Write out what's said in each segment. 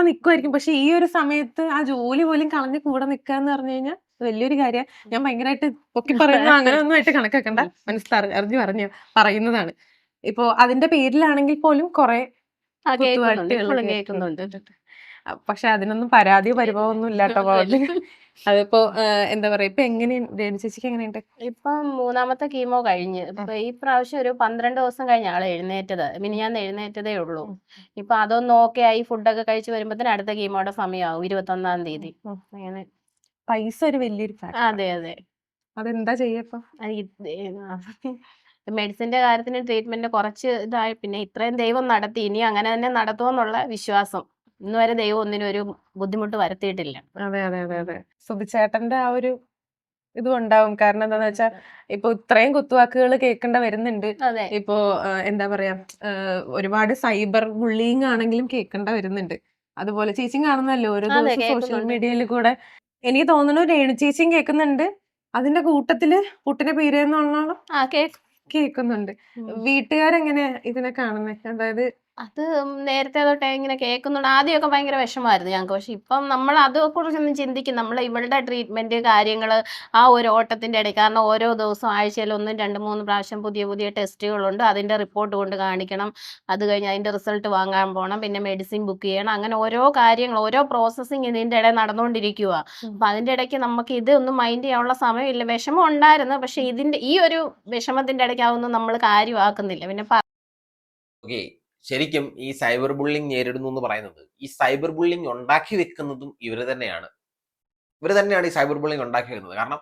നിക്കുമായിരിക്കും. പക്ഷെ ഈ ഒരു സമയത്ത് ആ ജോലി പോലും കളഞ്ഞ് കൂടെ നിക്കാന്ന് പറഞ്ഞു കഴിഞ്ഞാൽ വലിയൊരു കാര്യാ. ഞാൻ ഭയങ്കരമായിട്ട് പൊക്കി പറയുന്നത് അങ്ങനെയൊന്നും ആയിട്ട് കണക്കാക്കണ്ട. അറിഞ്ഞു പറയുന്നതാണ്. ഇപ്പൊ അതിന്റെ പേരിലാണെങ്കിൽ പോലും കുറെ കേൾക്കുന്നുണ്ട്, കുത്തുവാക്കുകൾ ഇപ്പോഴും കേൾക്കുന്നുണ്ട്. പക്ഷെ അതിനൊന്നും പരാതിയോ പരിഭവമോ ഒന്നും ഇല്ലാട്ടോ ഭാഗത്ത്. അതിപ്പോ എന്താ പറയാ, ഇപ്പൊ എങ്ങനെയുണ്ട് രേണു ചേച്ചിക്ക്, എങ്ങനെയുണ്ട്? ഇപ്പം 3ാമത്തെ കീമോ കഴിഞ്ഞ് ഇപ്പൊ ഈ പ്രാവശ്യം ഒരു 12 ദിവസം കഴിഞ്ഞ ആള് എഴുന്നേറ്റത്. മിനിഞ്ഞാന്ന് എഴുന്നേറ്റതേ ഉള്ളൂ. ഇപ്പൊ അതൊന്ന് ഓക്കെ ആയി ഫുഡൊക്കെ കഴിച്ച് വരുമ്പോഴത്തേന് അടുത്ത കീമോയുടെ സമയമാവും 21-ാം തീയതി. അങ്ങനെ പൈസ ഒരു വലിയൊരു ഫാക്ടർ. അതെ അതെ. അതെന്താ ചെയ്യപ്പോ? മെഡിസിന്റെ കാര്യത്തിന് ട്രീറ്റ്മെന്റ് കുറച്ച് ഇതായി, പിന്നെ ഇത്രയും ദൈവം നടത്തി, ഇനി അങ്ങനെ തന്നെ നടത്തുമെന്നുള്ള വിശ്വാസം. ഇന്ന് വരെ ദൈവം ഒന്നിനും ഒരു ബുദ്ധിമുട്ട് വരുത്തിയിട്ടില്ല. അതെ അതെ അതെ അതെ. സുബിച്ചേട്ടന്റെ ആ ഒരു ഇതും ഉണ്ടാവും. കാരണം എന്താന്ന് വെച്ചാൽ ഇപ്പൊ ഇത്രയും കുത്തുവാക്കുകൾ കേൾക്കേണ്ട വരുന്നുണ്ട്. ഇപ്പോ എന്താ പറയാ, ഒരുപാട് സൈബർ ബുള്ളിങ് ആണെങ്കിലും കേൾക്കേണ്ട വരുന്നുണ്ട്. അതുപോലെ ചേച്ചിയും കാണുന്നല്ലോ ഓരോ ദിവസം സോഷ്യൽ മീഡിയയിൽ കൂടെ. എനിക്ക് തോന്നുന്നു രേണു ചേച്ചിയും കേൾക്കുന്നുണ്ട്. അതിന്റെ കൂട്ടത്തില് പുട്ടിന്റെ പീരയെന്നുള്ള കേൾക്കുന്നുണ്ട്. വീട്ടുകാരെങ്ങനെ ഇതിനെ കാണുന്നത്? അതായത് അത് നേരത്തെ തൊട്ടേ ഇങ്ങനെ കേൾക്കുന്നുണ്ട്. ആദ്യമൊക്കെ ഭയങ്കര വിഷമമായിരുന്നു ഞങ്ങൾക്ക്. പക്ഷെ ഇപ്പം നമ്മൾ അതേക്കുറിച്ചൊന്നും ചിന്തിക്കും. നമ്മൾ ഇവളുടെ ട്രീറ്റ്മെന്റ് കാര്യങ്ങൾ ആ ഒരു ഓട്ടത്തിന്റെ ഇടയിൽ, കാരണം ഓരോ ദിവസവും ആഴ്ചയിൽ 1, 2, 3 പ്രാവശ്യം പുതിയ പുതിയ ടെസ്റ്റുകളുണ്ട്. അതിന്റെ റിപ്പോർട്ട് കൊണ്ട് കാണിക്കണം. അത് കഴിഞ്ഞ് അതിന്റെ റിസൾട്ട് വാങ്ങാൻ പോകണം. പിന്നെ മെഡിസിൻ ബുക്ക് ചെയ്യണം. അങ്ങനെ ഓരോ കാര്യങ്ങൾ, ഓരോ പ്രോസസ്സിങ് ഇതിന്റെ ഇടയിൽ നടന്നുകൊണ്ടിരിക്കുക. അപ്പൊ അതിന്റെ ഇടയ്ക്ക് നമുക്ക് ഇതൊന്നും മൈൻഡ് ചെയ്യാനുള്ള സമയമില്ല. വിഷമം ഉണ്ടായിരുന്നു. പക്ഷെ ഇതിന്റെ ഈ ഒരു വിഷമത്തിന്റെ ഇടയ്ക്ക് അതൊന്നും നമ്മൾ കാര്യമാക്കുന്നില്ല. പിന്നെ ഓക്കെ, ശരിക്കും ഈ സൈബർ ബുള്ളിങ് നേരിടുന്നു എന്ന് പറയുന്നത്, ഈ സൈബർ ബുള്ളിങ് ഉണ്ടാക്കി വെക്കുന്നതും ഇവർ തന്നെയാണ് ഈ സൈബർ ബുള്ളിങ് ഉണ്ടാക്കി വെക്കുന്നത്. കാരണം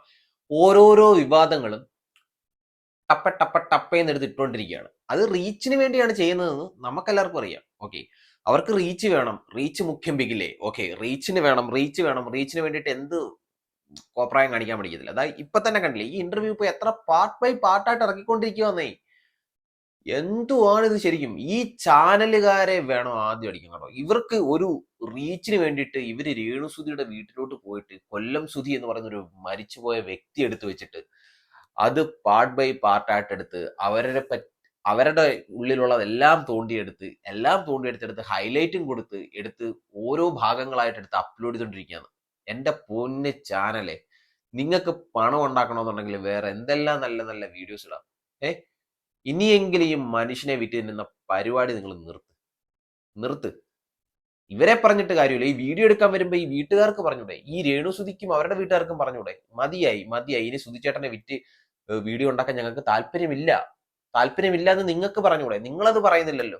ഓരോരോ വിവാദങ്ങളും ടപ്പേന്ന് എടുത്ത് ഇട്ടുകൊണ്ടിരിക്കുകയാണ്. അത് റീച്ചിന് വേണ്ടിയാണ് ചെയ്യുന്നതെന്ന് നമുക്കെല്ലാവർക്കും അറിയാം. ഓക്കെ, അവർക്ക് റീച്ച് വേണം, റീച്ച് മുഖ്യം ബിഗില്ലേ. ഓക്കെ, റീച്ചിന് വേണ്ടിയിട്ട് എന്ത് കോപ്രായം കാണിക്കാൻ പഠിക്കത്തില്ല. അതായത് ഇപ്പൊ തന്നെ കണ്ടില്ലേ, ഈ ഇന്റർവ്യൂ ഇപ്പൊ എത്ര പാർട്ട് ബൈ പാർട്ടായിട്ട് ഇറക്കിക്കൊണ്ടിരിക്കുവന്നേ. എന്തുവാണ് ഇത് ശരിക്കും? ഈ ചാനലുകാരെ വേണം ആദ്യം അടിക്കാൻ കേട്ടോ. ഇവർക്ക് ഒരു റീച്ചിന് വേണ്ടിയിട്ട് ഇവര് രേണുസുധിയുടെ വീട്ടിലോട്ട് പോയിട്ട് കൊല്ലം സുധി എന്ന് പറയുന്ന ഒരു മരിച്ചുപോയ വ്യക്തി എടുത്തു വെച്ചിട്ട് അത് പാർട്ട് ബൈ പാർട്ടായിട്ട് എടുത്ത് അവരുടെ ഉള്ളിലുള്ളതെല്ലാം തോണ്ടിയെടുത്ത് ഹൈലൈറ്റും എടുത്ത് ഓരോ ഭാഗങ്ങളായിട്ട് എടുത്ത് അപ്ലോഡ് ചെയ്തുകൊണ്ടിരിക്കുകയാണ്. എൻ്റെ പൊന്ന് ചാനലെ, നിങ്ങൾക്ക് പണം ഉണ്ടാക്കണമെന്നുണ്ടെങ്കിൽ വേറെ എന്തെല്ലാം നല്ല നല്ല വീഡിയോസ് ഇടാം. ഇനിയെങ്കിലും ഈ മനുഷ്യനെ വിറ്റ് തിന്നുന്ന പരിപാടി നിങ്ങൾ നിർത്ത്. ഇവരെ പറഞ്ഞിട്ട് കാര്യമില്ല. ഈ വീഡിയോ എടുക്കാൻ വരുമ്പോൾ ഈ വീട്ടുകാർക്ക് പറഞ്ഞൂടെ? ഈ രേണുസുധിക്കും അവരുടെ വീട്ടുകാർക്കും പറഞ്ഞൂടെ? മതിയായി. ഇനി സുധിച്ചേട്ടനെ വിറ്റ് വീഡിയോ ഉണ്ടാക്കാൻ ഞങ്ങൾക്ക് താല്പര്യമില്ല എന്ന് നിങ്ങൾക്ക് പറഞ്ഞൂടെ? നിങ്ങളത് പറയുന്നില്ലല്ലോ.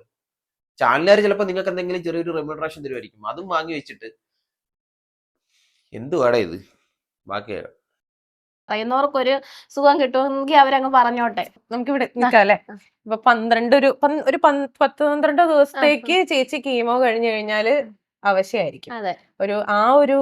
ചാനലുകാർ ചിലപ്പോൾ നിങ്ങൾക്ക് എന്തെങ്കിലും ചെറിയൊരു റെമ്യൂണറേഷൻ തരുമായിരിക്കും. അതും വാങ്ങി വെച്ചിട്ട് എന്തുവാടാ ഇത്? ബാക്കി പറയുന്നവർക്കൊരു സുഖം കിട്ടുമെങ്കിൽ അവരങ്ങ് പറഞ്ഞോട്ടെ. നമുക്കിവിടെ നിൽക്കാം അല്ലെ. ഇപ്പൊ 10-12 ദിവസത്തേക്ക് ചേച്ചി കീമോ കഴിഞ്ഞു കഴിഞ്ഞാല് അവശയായിരിക്കും. ആ ഒരു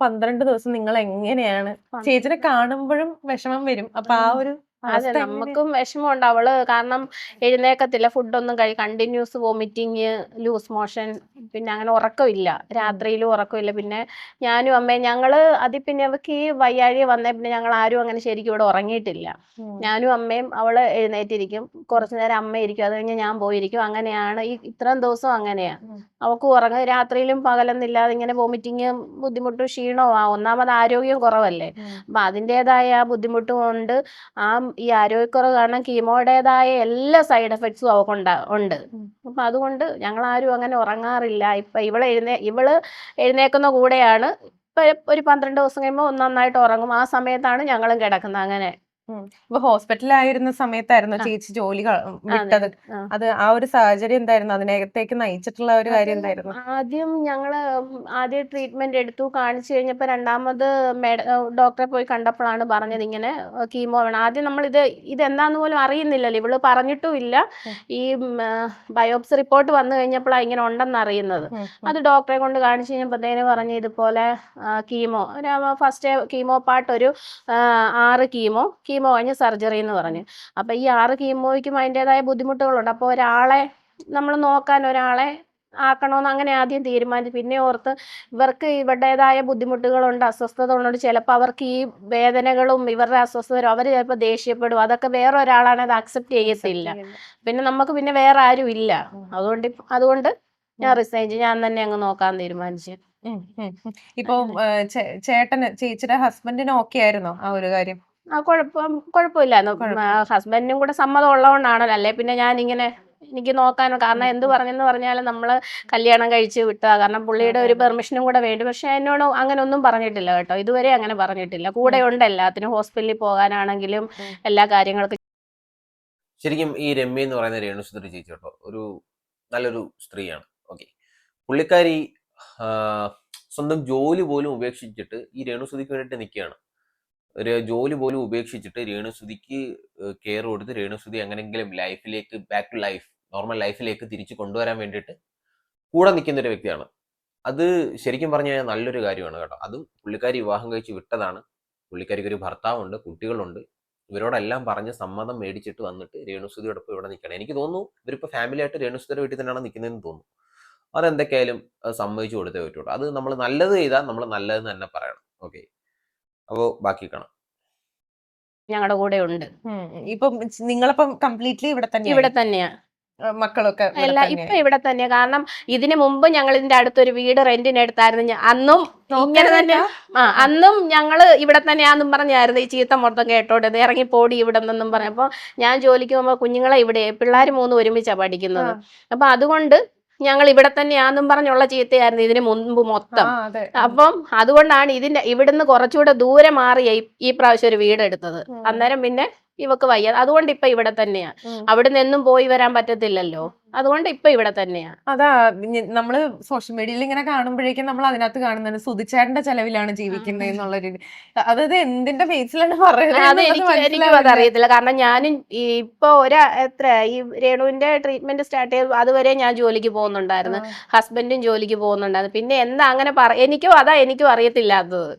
12 ദിവസം നിങ്ങൾ എങ്ങനെയാണ്? ചേച്ചിനെ കാണുമ്പോഴും വിഷമം വരും. അപ്പൊ ആ ഒരു അതെ, നമുക്കും വിഷമമുണ്ട്. അവള് കാരണം എഴുന്നേക്കത്തില്ല, ഫുഡൊന്നും കണ്ടിന്യൂസ് വോമിറ്റിങ്, ലൂസ് മോഷൻ, പിന്നെ അങ്ങനെ ഉറക്കമില്ല, രാത്രിയിലും ഉറക്കമില്ല. പിന്നെ ഞാനും അമ്മയും ഞങ്ങള് പിന്നെ അവർക്ക് ഈ വയ്യാഴി വന്നേ പിന്നെ ഞങ്ങൾ ആരും അങ്ങനെ ശരിക്കും ഇവിടെ ഉറങ്ങിയിട്ടില്ല. ഞാനും അമ്മയും, അവള് എഴുന്നേറ്റിരിക്കും, കുറച്ചു നേരം അമ്മ ഇരിക്കും, അത് കഴിഞ്ഞ് ഞാൻ പോയിരിക്കും. അങ്ങനെയാണ് ഈ ഇത്രയും ദിവസം അങ്ങനെയാ. അവൾക്ക് ഉറങ്ങാൻ രാത്രിയിലും പകലൊന്നില്ലാതെ ഇങ്ങനെ വോമിറ്റിങ്ങും ബുദ്ധിമുട്ടും ക്ഷീണവും ഒന്നാമത് ആരോഗ്യം കുറവല്ലേ. അപ്പൊ അതിൻ്റെതായ ആ ബുദ്ധിമുട്ടും കൊണ്ട് ഈ ആരോഗ്യക്കുറവ് കാരണം കീമോയുടേതായ എല്ലാ സൈഡ് എഫക്ട്സും ഉണ്ട്. അപ്പൊ അതുകൊണ്ട് ഞങ്ങൾ ആരും അങ്ങനെ ഉറങ്ങാറില്ല. ഇപ്പൊ ഇവള് എഴുന്നേക്കുന്ന കൂടെയാണ്. ഇപ്പൊ ഒരു 12 ദിവസം കഴിയുമ്പോൾ നന്നായിട്ട് ഉറങ്ങും. ആ സമയത്താണ് ഞങ്ങളും കിടക്കുന്നത്. അങ്ങനെ ഇപ്പൊ ഹോസ്പിറ്റലായിരുന്ന സമയത്തായിരുന്നു ചേച്ചി ജോലി വിട്ടത്. അത് ആ ഒരു സാഹചര്യം എന്തായിരുന്നു? അതിനകത്തേക്ക് നയിച്ചിട്ടുള്ള ഒരു കാര്യം എന്തായിരുന്നു? ആദ്യം ട്രീറ്റ്മെന്റ് എടുത്തു, കാണിച്ചു കഴിഞ്ഞപ്പോ രണ്ടാമത് ഡോക്ടറെ പോയി കണ്ടപ്പോഴാണ് പറഞ്ഞത് ഇങ്ങനെ കീമോ വേണം. ആദ്യം നമ്മൾ ഇതെന്താന്ന് പോലും അറിയുന്നില്ലല്ലോ, ഇവള് പറഞ്ഞിട്ടും ഇല്ല. ഈ ബയോപ്സി റിപ്പോർട്ട് വന്നു കഴിഞ്ഞപ്പോഴാണ് ഇങ്ങനെ ഉണ്ടെന്ന് അറിയുന്നത്. അത് ഡോക്ടറെ കൊണ്ട് കാണിച്ചു കഴിഞ്ഞപ്പോഴത്തേന് പറഞ്ഞ് ഇതുപോലെ കീമോ, ഫസ്റ്റ് കീമോ പാർട്ട് ഒരു 6 കീമോ കഴിഞ്ഞ് സർജറി എന്ന് പറഞ്ഞു. അപ്പൊ ഈ 6 കീമോയ്ക്കും അതിൻ്റെതായ ബുദ്ധിമുട്ടുകളുണ്ട്. അപ്പോൾ നമ്മൾ നോക്കാൻ ഒരാളെ ആക്കണമെന്ന് അങ്ങനെ ആദ്യം തീരുമാനിച്ചു. പിന്നെ ഓർത്ത് ഇവർക്ക് ഇവരുടേതായ ബുദ്ധിമുട്ടുകളുണ്ട്, അസ്വസ്ഥതകളുണ്ട്, ചിലപ്പോൾ അവർക്ക് ഈ വേദനകളും ഇവരുടെ അസ്വസ്ഥതയും അവർ ചിലപ്പോൾ ദേഷ്യപ്പെടും. അതൊക്കെ വേറെ ഒരാളാണ് അത് അക്സെപ്റ്റ് ചെയ്യത്തില്ല. പിന്നെ നമുക്ക് പിന്നെ വേറെ ആരും ഇല്ല. അതുകൊണ്ട് ഞാൻ റിസൈൻ ചെയ്ത് ഞാൻ തന്നെ അങ്ങ് നോക്കാൻ തീരുമാനിച്ചു. ഇപ്പൊ ചേട്ടന് ചേച്ചിയുടെ ഹസ്ബൻഡിന് ഓക്കെ ആയിരുന്നോ ആ ഒരു കാര്യം? കുഴപ്പമില്ലായിരുന്നു. ഹസ്ബൻഡിനും കൂടെ സമ്മതം ഉള്ളതുകൊണ്ടാണല്ലോ, അല്ലെ പിന്നെ ഞാനിങ്ങനെ എനിക്ക് നോക്കാനോ, കാരണം എന്ത് പറഞ്ഞെന്ന് പറഞ്ഞാലും നമ്മള് കല്യാണം കഴിച്ച് വിട്ടാ, കാരണം പുള്ളിയുടെ ഒരു പെർമിഷനും കൂടെ വേണ്ടി. പക്ഷെ എന്നോട് അങ്ങനെ ഒന്നും പറഞ്ഞിട്ടില്ല കേട്ടോ, ഇതുവരെ അങ്ങനെ പറഞ്ഞിട്ടില്ല. കൂടെ ഉണ്ട് എല്ലാത്തിനും, ഹോസ്പിറ്റലിൽ പോകാനാണെങ്കിലും എല്ലാ കാര്യങ്ങൾക്കും. ശരിക്കും ഈ രമ്യ എന്ന് പറയുന്ന രേണുസുധി ചേച്ചി കേട്ടോ ഒരു നല്ലൊരു സ്ത്രീയാണ്. ഓക്കെ, പുള്ളിക്കാരി സ്വന്തം ജോലി പോലും ഉപേക്ഷിച്ചിട്ട് ഈ രേണുസുധിക്ക് വേണ്ടിയിട്ട് നിൽക്കുകയാണ്. ഒരു ജോലി പോലും ഉപേക്ഷിച്ചിട്ട് രേണുസുധിക്ക് കെയർ കൊടുത്ത് രേണുസുധി എങ്ങനെയെങ്കിലും ലൈഫിലേക്ക് ബാക്ക് ടു ലൈഫ് നോർമൽ ലൈഫിലേക്ക് തിരിച്ചു കൊണ്ടുവരാൻ വേണ്ടിയിട്ട് കൂടെ നിൽക്കുന്ന ഒരു വ്യക്തിയാണ്. അത് ശരിക്കും പറഞ്ഞു കഴിഞ്ഞാൽ നല്ലൊരു കാര്യമാണ് കേട്ടോ. അതും പുള്ളിക്കാരി വിവാഹം കഴിച്ച് വിട്ടതാണ്. പുള്ളിക്കാരിക്ക് ഒരു ഭർത്താവുണ്ട്, കുട്ടികളുണ്ട്. ഇവരോടെല്ലാം പറഞ്ഞ് സമ്മതം മേടിച്ചിട്ട് വന്നിട്ട് രേണുസുധിയോടൊപ്പം ഇവിടെ നിൽക്കണം. എനിക്ക് തോന്നുന്നു ഇവരിപ്പോൾ ഫാമിലി ആയിട്ട് രേണുസുധിയുടെ വീട്ടിൽ തന്നെയാണ് നിൽക്കുന്നതെന്ന് തോന്നുന്നു. അതെന്തൊക്കെയായാലും സമ്മതിച്ചു കൊടുത്തേ പറ്റുള്ളൂ. അത് നമ്മൾ നല്ലത് ചെയ്താൽ നമ്മൾ നല്ലതെന്ന് തന്നെ പറയണം. ഓക്കെ, അപ്പോൾ ബാക്കി കാണാം. ഞങ്ങളുടെ കൂടെ ഉണ്ട്. ഇപ്പം നിങ്ങളിപ്പം കംപ്ലീറ്റ്ലി ഇവിടെ തന്നെയാ മക്കളൊക്കെ ഇപ്പൊ ഇവിടെ തന്നെയാ. കാരണം ഇതിനു മുമ്പ് ഞങ്ങൾ ഇതിന്റെ അടുത്തൊരു വീട് റെന്റിന് എടുത്തായിരുന്നു. അന്നും ഇങ്ങനെ തന്നെ അന്നും ഞങ്ങള് ഇവിടെ തന്നെയാന്നും പറഞ്ഞായിരുന്നു ഈ ചീത്ത മൊത്തം കേട്ടോണ്ട് ഇറങ്ങി പോടി ഇവിടെ നിന്നും പറഞ്ഞപ്പോ, ഞാൻ ജോലിക്ക് പോകുമ്പോ കുഞ്ഞുങ്ങളെ ഇവിടെ, പിള്ളേർ 3 ഒരുമിച്ചാ പഠിക്കുന്നത്. അപ്പൊ അതുകൊണ്ട് ഞങ്ങൾ ഇവിടെ തന്നെയാന്നും പറഞ്ഞുള്ള ചീത്തയായിരുന്നു ഇതിന് മുൻപ് മൊത്തം. അപ്പം അതുകൊണ്ടാണ് ഇവിടുന്ന് കുറച്ചുകൂടെ ദൂരെ മാറിയ ഈ പ്രാവശ്യം ഒരു വീട് എടുത്തത്. അന്നേരം പിന്നെ ഇവക്ക് വയ്യ, അതുകൊണ്ട് ഇപ്പൊ ഇവിടെ തന്നെയാ. അവിടുന്ന് എന്നും പോയി വരാൻ പറ്റത്തില്ലല്ലോ, അതുകൊണ്ട് ഇപ്പൊ ഇവിടെ തന്നെയാ. അതാ നമ്മള് സോഷ്യൽ മീഡിയയിൽ ഇങ്ങനെ കാണുമ്പോഴേക്കും നമ്മൾ അതിനകത്ത് കാണുന്നത് സുധിച്ചേട്ടന്റെ ചെലവിലാണ് ജീവിക്കുന്നത് എന്നുള്ളൊരു, അതായത് എന്തിന്റെ ബേസിലാണ് പറയുന്നത് എനിക്കും അതറിയത്തില്ല. കാരണം ഞാനും ഇപ്പൊ ഈ രേണുവിന്റെ ട്രീറ്റ്മെന്റ് സ്റ്റാർട്ട് ചെയ്ത് അതുവരെ ഞാൻ ജോലിക്ക് പോകുന്നുണ്ടായിരുന്നു, ഹസ്ബൻഡും ജോലിക്ക് പോകുന്നുണ്ടായിരുന്നു. പിന്നെ എന്താ അങ്ങനെ എനിക്കും അറിയത്തില്ലാത്തത്.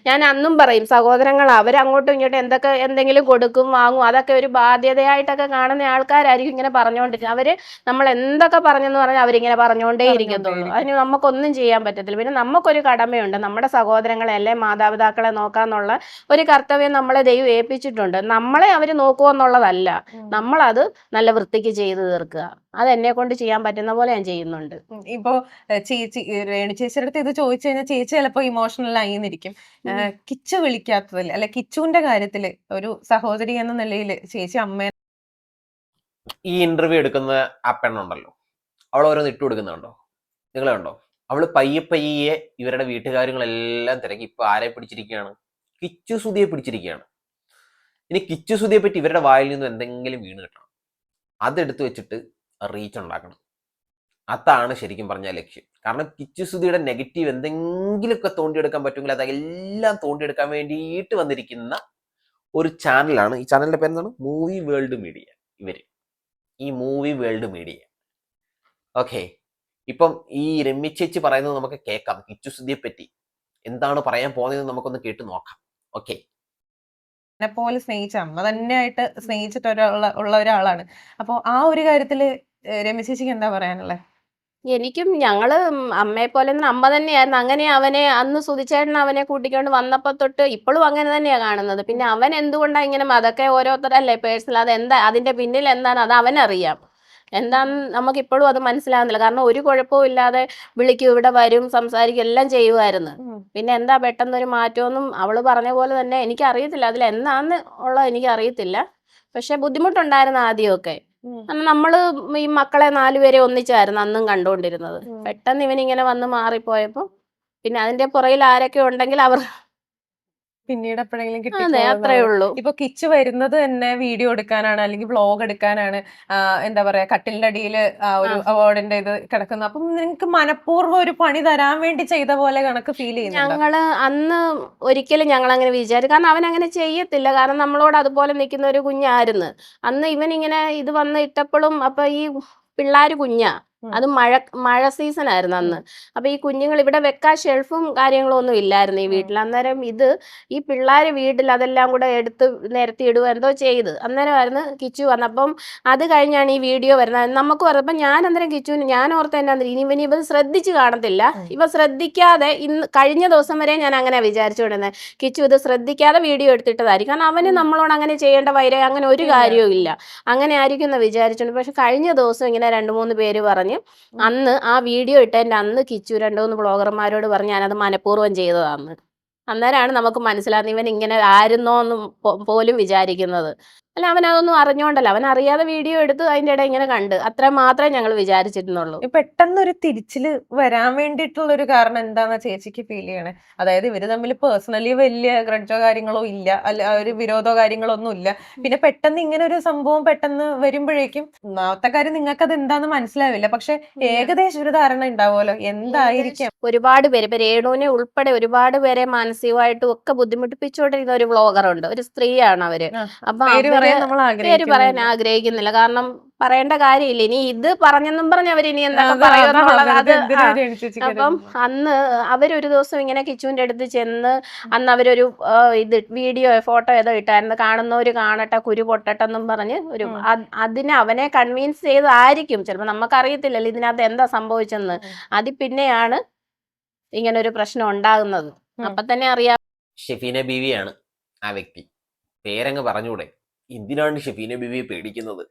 ഞാൻ അന്നും പറയും, സഹോദരങ്ങൾ അവരങ്ങോട്ടും ഇങ്ങോട്ടും എന്തെങ്കിലും കൊടുക്കും വാങ്ങും, അതൊക്കെ ഒരു ബാധ്യതയായിട്ടൊക്കെ കാണുന്ന ആൾക്കാരായിരിക്കും ഇങ്ങനെ പറഞ്ഞുകൊണ്ടിരിക്കുന്നത്. അവര് നമ്മൾ എന്തൊക്കെ പറഞ്ഞെന്ന് പറഞ്ഞാൽ അവരിങ്ങനെ പറഞ്ഞുകൊണ്ടേ ഇരിക്കത്തുള്ളൂ. അതിന് നമുക്കൊന്നും ചെയ്യാൻ പറ്റത്തില്ല. പിന്നെ നമുക്കൊരു കടമയുണ്ട്, നമ്മുടെ സഹോദരങ്ങളെ അല്ലെ മാതാപിതാക്കളെ നോക്കാന്നുള്ള ഒരു കർത്തവ്യം നമ്മളെ ദൈവം ഏൽപ്പിച്ചിട്ടുണ്ട്. നമ്മളെ അവര് നോക്കുമെന്നുള്ളതല്ല, നമ്മളത് നല്ല വൃത്തിക്ക് ചെയ്ത് തീർക്കുക. അതെന്നെ കൊണ്ട് ചെയ്യാൻ പറ്റുന്ന പോലെ ഞാൻ ചെയ്യുന്നുണ്ട്. ഇപ്പൊ ചേച്ചി രേണു ചേച്ചിയുടെ അടുത്ത് ഇത് ചോദിച്ചു കഴിഞ്ഞാൽ ചേച്ചി ചിലപ്പോ ഇമോഷണൽ ആയിരിക്കും. കിച്ചു വിളിക്കാത്തതിൽ അല്ലെ കിച്ചുവിന്റെ കാര്യത്തില് ഒരു സഹോദരി എന്ന നിലയിൽ ചേച്ചി അമ്മ ഈ ഇന്റർവ്യൂ എടുക്കുന്ന ആ പെണ്ണുണ്ടല്ലോ, അവൾ ഓരോന്ന് ഇട്ട് കൊടുക്കുന്നുണ്ടോ നിങ്ങൾ കണ്ടോ? അവള് പയ്യെ ഇവരുടെ വീട്ടുകാര്യങ്ങളെല്ലാം തിരക്കി ഇപ്പൊ ആരെ പിടിച്ചിരിക്കുകയാണ്? കിച്ചു സുധിയെ പിടിച്ചിരിക്കുകയാണ്. ഇനി കിച്ചു സുധിയെ പറ്റി ഇവരുടെ വായിൽ നിന്നും എന്തെങ്കിലും വീണ് കിട്ടണം, അതെടുത്ത് വെച്ചിട്ട് റീച്ച് ഉണ്ടാക്കണം. അതാണ് ശരിക്കും പറഞ്ഞ ലക്ഷ്യം. കാരണം കിച്ചു സുധിയുടെ നെഗറ്റീവ് എന്തെങ്കിലുമൊക്കെ തോണ്ടിയെടുക്കാൻ പറ്റുമെങ്കിൽ അതെല്ലാം തോണ്ടിയെടുക്കാൻ വേണ്ടിയിട്ട് വന്നിരിക്കുന്ന ഒരു ചാനലാണ്. ഈ ചാനലിന്റെ പേരെന്താണ്? Movie world media. ഈ മൂവി വേൾഡ് മീഡിയ. ഓക്കെ, ഇപ്പം ഈ രമ്യ ചേച്ചി പറയുന്നത് നമുക്ക് കേൾക്കാം. കിച്ചു സുധിയെ പറ്റി എന്താണ് പറയാൻ പോകുന്നത് നമുക്കൊന്ന് കേട്ട് നോക്കാം. ഓക്കെ, എന്നെ പോലെ സ്നേഹിച്ച അമ്മ തന്നെയായിട്ട് സ്നേഹിച്ചിട്ട് ഉള്ള ഒരാളാണ്. അപ്പൊ ആ ഒരു കാര്യത്തില് രമ്യ ചേച്ചിക്ക് എന്താ പറയാനുള്ളത്? എനിക്കും ഞങ്ങള് അമ്മയെ പോലെ അമ്മ തന്നെയായിരുന്നു. അങ്ങനെ അവനെ അന്ന് സുധിച്ചേട്ടൻ അവനെ കൂട്ടിക്കൊണ്ട് വന്നപ്പോ തൊട്ട് ഇപ്പോഴും അങ്ങനെ തന്നെയാ കാണുന്നത്. പിന്നെ അവൻ എന്തുകൊണ്ടാ ഇങ്ങനെ, അതൊക്കെ ഓരോരുത്തരല്ലേ പേഴ്സണൽ, അതെന്താ അതിന്റെ പിന്നിൽ എന്താണ് അത് അവനറിയാം. എന്താന്ന് നമുക്കിപ്പോഴും അത് മനസ്സിലാകുന്നില്ല. കാരണം ഒരു കുഴപ്പവും ഇല്ലാതെ വിളിക്കും, ഇവിടെ വരും, സംസാരിക്കും, എല്ലാം ചെയ്യുമായിരുന്നു. പിന്നെ എന്താ പെട്ടെന്നൊരു മാറ്റമൊന്നും അവള് പറഞ്ഞ പോലെ തന്നെ എനിക്കറിയത്തില്ല. അതിൽ എന്താന്ന് ഉള്ളത് എനിക്കറിയത്തില്ല. പക്ഷെ ബുദ്ധിമുട്ടുണ്ടായിരുന്നു ആദ്യമൊക്കെ. നമ്മള് ഈ മക്കളെ 4 പേരെ ഒന്നിച്ചായിരുന്നു അന്നും കണ്ടുകൊണ്ടിരുന്നത്. പെട്ടെന്ന് ഇവനിങ്ങനെ വന്ന് മാറിപ്പോയപ്പോ പിന്നെ അതിന്റെ പുറകിൽ ആരൊക്കെ ഉണ്ടെങ്കിൽ അവർ പിന്നീട് എപ്പോഴെങ്കിലും അത്രേ ഉള്ളൂ. ഇപ്പൊ കിച്ചു വരുന്നത് തന്നെ വീഡിയോ എടുക്കാനാണ്, അല്ലെങ്കിൽ വ്ലോഗ് എടുക്കാനാണ്. എന്താ പറയാ, കട്ടിലിന്റെ അടിയില് ഒരു അവാർഡിന്റെ ഇത് കിടക്കുന്നു. അപ്പം നിങ്ങക്ക് മനഃപൂർവ്വം ഒരു പണി തരാൻ വേണ്ടി ചെയ്ത പോലെ കണക്ക് ഫീൽ ചെയ്യുന്നു? ഞങ്ങള് അന്ന് ഒരിക്കലും ഞങ്ങൾ അങ്ങനെ വിചാരിച്ചു. കാരണം അവൻ അങ്ങനെ ചെയ്യത്തില്ല. കാരണം നമ്മളോട് അതുപോലെ നിൽക്കുന്ന ഒരു കുഞ്ഞായിരുന്നു. അന്ന് ഇവൻ ഇങ്ങനെ ഇത് വന്ന് ഇട്ടപ്പോഴും അപ്പൊ ഈ പിള്ളേര് കുഞ്ഞാ, അത് മഴ സീസൺ ആയിരുന്നു അന്ന്. അപ്പൊ ഈ കുഞ്ഞുങ്ങൾ ഇവിടെ വെക്കാൻ ഷെൽഫും കാര്യങ്ങളും ഒന്നും ഇല്ലായിരുന്നു ഈ വീട്ടിൽ. അന്നേരം ഈ പിള്ളേര് വീട്ടിൽ അതെല്ലാം കൂടെ എടുത്ത് നിരത്തി ഇടുക എന്തോ ചെയ്ത് അന്നേരമായിരുന്നു കിച്ചു വന്നപ്പം. അത് കഴിഞ്ഞാണ് ഈ വീഡിയോ വരുന്നത്. നമുക്ക് പറഞ്ഞപ്പം ഞാൻ അന്നേരം കിച്ചുവിന് ഞാൻ ഓർത്ത് തന്നെ ഇവൻ ശ്രദ്ധിച്ച് കാണത്തില്ല. ഇവ ശ്രദ്ധിക്കാതെ കഴിഞ്ഞ ദിവസം വരെ ഞാൻ അങ്ങനെ വിചാരിച്ചുകൊണ്ടിരുന്നത്, കിച്ചു ഇത് ശ്രദ്ധിക്കാതെ വീഡിയോ എടുത്തിട്ടതായിരിക്കും. കാരണം അവന് നമ്മളോട് അങ്ങനെ ചെയ്യേണ്ട വൈരം അങ്ങനെ ഒരു കാര്യവും ഇല്ല, അങ്ങനെ ആയിരിക്കും എന്ന് വിചാരിച്ചോണ്ട്. പക്ഷെ കഴിഞ്ഞ ദിവസം ഇങ്ങനെ 2-3 പേര് പറഞ്ഞ് അന്ന് ആ വീഡിയോ ഇട്ടതിന്റെ അന്ന് കിച്ചു 2-3 ബ്ലോഗർമാരോട് പറഞ്ഞ് ഞാനത് മനഃപൂർവ്വം ചെയ്തതാന്ന്. അന്നേരമാണ് നമുക്ക് മനസ്സിലാകുന്നത് ഇവൻ ഇങ്ങനെ ആയിരുന്നോന്നും പോലും വിചാരിക്കുന്നത്. അല്ല അവൻ അതൊന്നും അറിഞ്ഞോണ്ടല്ല, അവൻ അറിയാതെ വീഡിയോ എടുത്ത് അതിന്റെ ഇടയിൽ ഇങ്ങനെ കണ്ട്, അത്ര മാത്രമേ ഞങ്ങൾ വിചാരിച്ചിരുന്നുള്ളൂ. പെട്ടെന്നൊരു തിരിച്ചില് വരാൻ വേണ്ടിയിട്ടുള്ള ഒരു കാരണം എന്താന്ന് ചേച്ചിക്ക് ഫീൽ ചെയ്യണേ? അതായത് ഇവര് തമ്മിൽ പേഴ്സണലി വലിയ ഗ്രഡ്ജോ കാര്യങ്ങളോ ഇല്ല, അല്ല ഒരു വിരോധോ കാര്യങ്ങളോ ഒന്നും ഇല്ല. പിന്നെ പെട്ടെന്ന് ഇങ്ങനെ ഒരു സംഭവം പെട്ടെന്ന് വരുമ്പോഴേക്കും ഒന്നാമത്തെ കാര്യം നിങ്ങൾക്ക് അത് എന്താന്ന് മനസ്സിലാവില്ല, പക്ഷെ ഏകദേശം ഒരു ധാരണ ഉണ്ടാവുമല്ലോ എന്തായിരിക്കാം. ഒരുപാട് പേര്, ഇപ്പൊ രേണുവിനെ ഉൾപ്പെടെ ഒരുപാട് പേരെ മാനസികമായിട്ടും ഒക്കെ ബുദ്ധിമുട്ടിപ്പിച്ചുകൊണ്ടിരിക്കുന്ന ഒരു വ്ളോഗറുണ്ട്, ഒരു സ്ത്രീയാണ് അവര്. അപ്പൊ പേര് പറയാൻ ആഗ്രഹിക്കുന്നില്ല, കാരണം പറയേണ്ട കാര്യമില്ല. ഇനി ഇത് പറഞ്ഞെന്നും പറഞ്ഞ് അവരിനി എന്തൊക്കെ പറയുമെന്നുള്ളത് അത്. അപ്പം അന്ന് അവരൊരു ദിവസം ഇങ്ങനെ കിച്ചുവിന്റെ അടുത്ത് ചെന്ന്, അന്ന് അവരൊരു വീഡിയോ ഫോട്ടോ ഏതോ ഇട്ടായിരുന്നു, കാണുന്നവര് കാണട്ടെ കുരു പൊട്ടട്ടെന്നും പറഞ്ഞ് ഒരു അതിനെ അവനെ കൺവിൻസ് ചെയ്തായിരിക്കും, ചിലപ്പോൾ നമുക്കറിയത്തില്ലല്ലോ ഇതിനകത്ത് എന്താ സംഭവിച്ചെന്ന്. അതിൽ പിന്നെയാണ് ഇങ്ങനെ ഒരു പ്രശ്നം ഉണ്ടാകുന്നത്. അപ്പൊ തന്നെ അറിയാം. ഷെഫീന ബീവിയാണ് ആ വ്യക്തി. പേരങ്ങ് പറഞ്ഞൂടെ? എന്തിനാണ് ഷെഫീന ബീവിയെ പേടിക്കുന്നത്?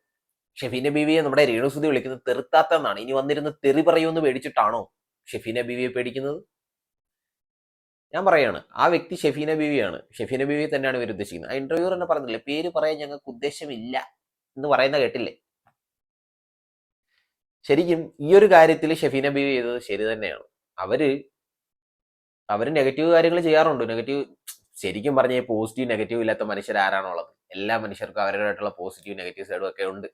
ഷെഫീന ബീവിയെ നമ്മുടെ രേണുസുതി വിളിക്കുന്നത് തെറുത്താത്തെന്നാണ്. ഇനി വന്നിരുന്ന് തെറി പറയുമെന്ന് പേടിച്ചിട്ടാണോ ഷെഫീന ബീവിയെ പേടിക്കുന്നത്? ഞാൻ പറയാണ്, ആ വ്യക്തി ഷെഫീന ബീവിയാണ്. ഷെഫീന ബീവിയെ തന്നെയാണ് ഇവർ ഉദ്ദേശിക്കുന്നത്. ആ ഇന്റർവ്യൂർ തന്നെ പറഞ്ഞില്ലേ, പേര് പറയാൻ ഞങ്ങൾക്ക് ഉദ്ദേശമില്ല എന്ന് പറയുന്ന കേട്ടില്ലേ? ശരിക്കും ഈ ഒരു കാര്യത്തിൽ ഷെഫീന ബീവി ചെയ്തത് ശരി തന്നെയാണ്. അവര് നെഗറ്റീവ് കാര്യങ്ങൾ ചെയ്യാറുണ്ട്. നെഗറ്റീവ്, ശരിക്കും പറഞ്ഞാൽ പോസിറ്റീവ് നെഗറ്റീവ് ഇല്ലാത്ത മനുഷ്യർ ആരാണുള്ളത്? എല്ലാ മനുഷ്യർക്കും അവരുടേതായിട്ടുള്ള പോസിറ്റീവ് നെഗറ്റീവ് സൈഡും ഒക്കെ ഉണ്ട്.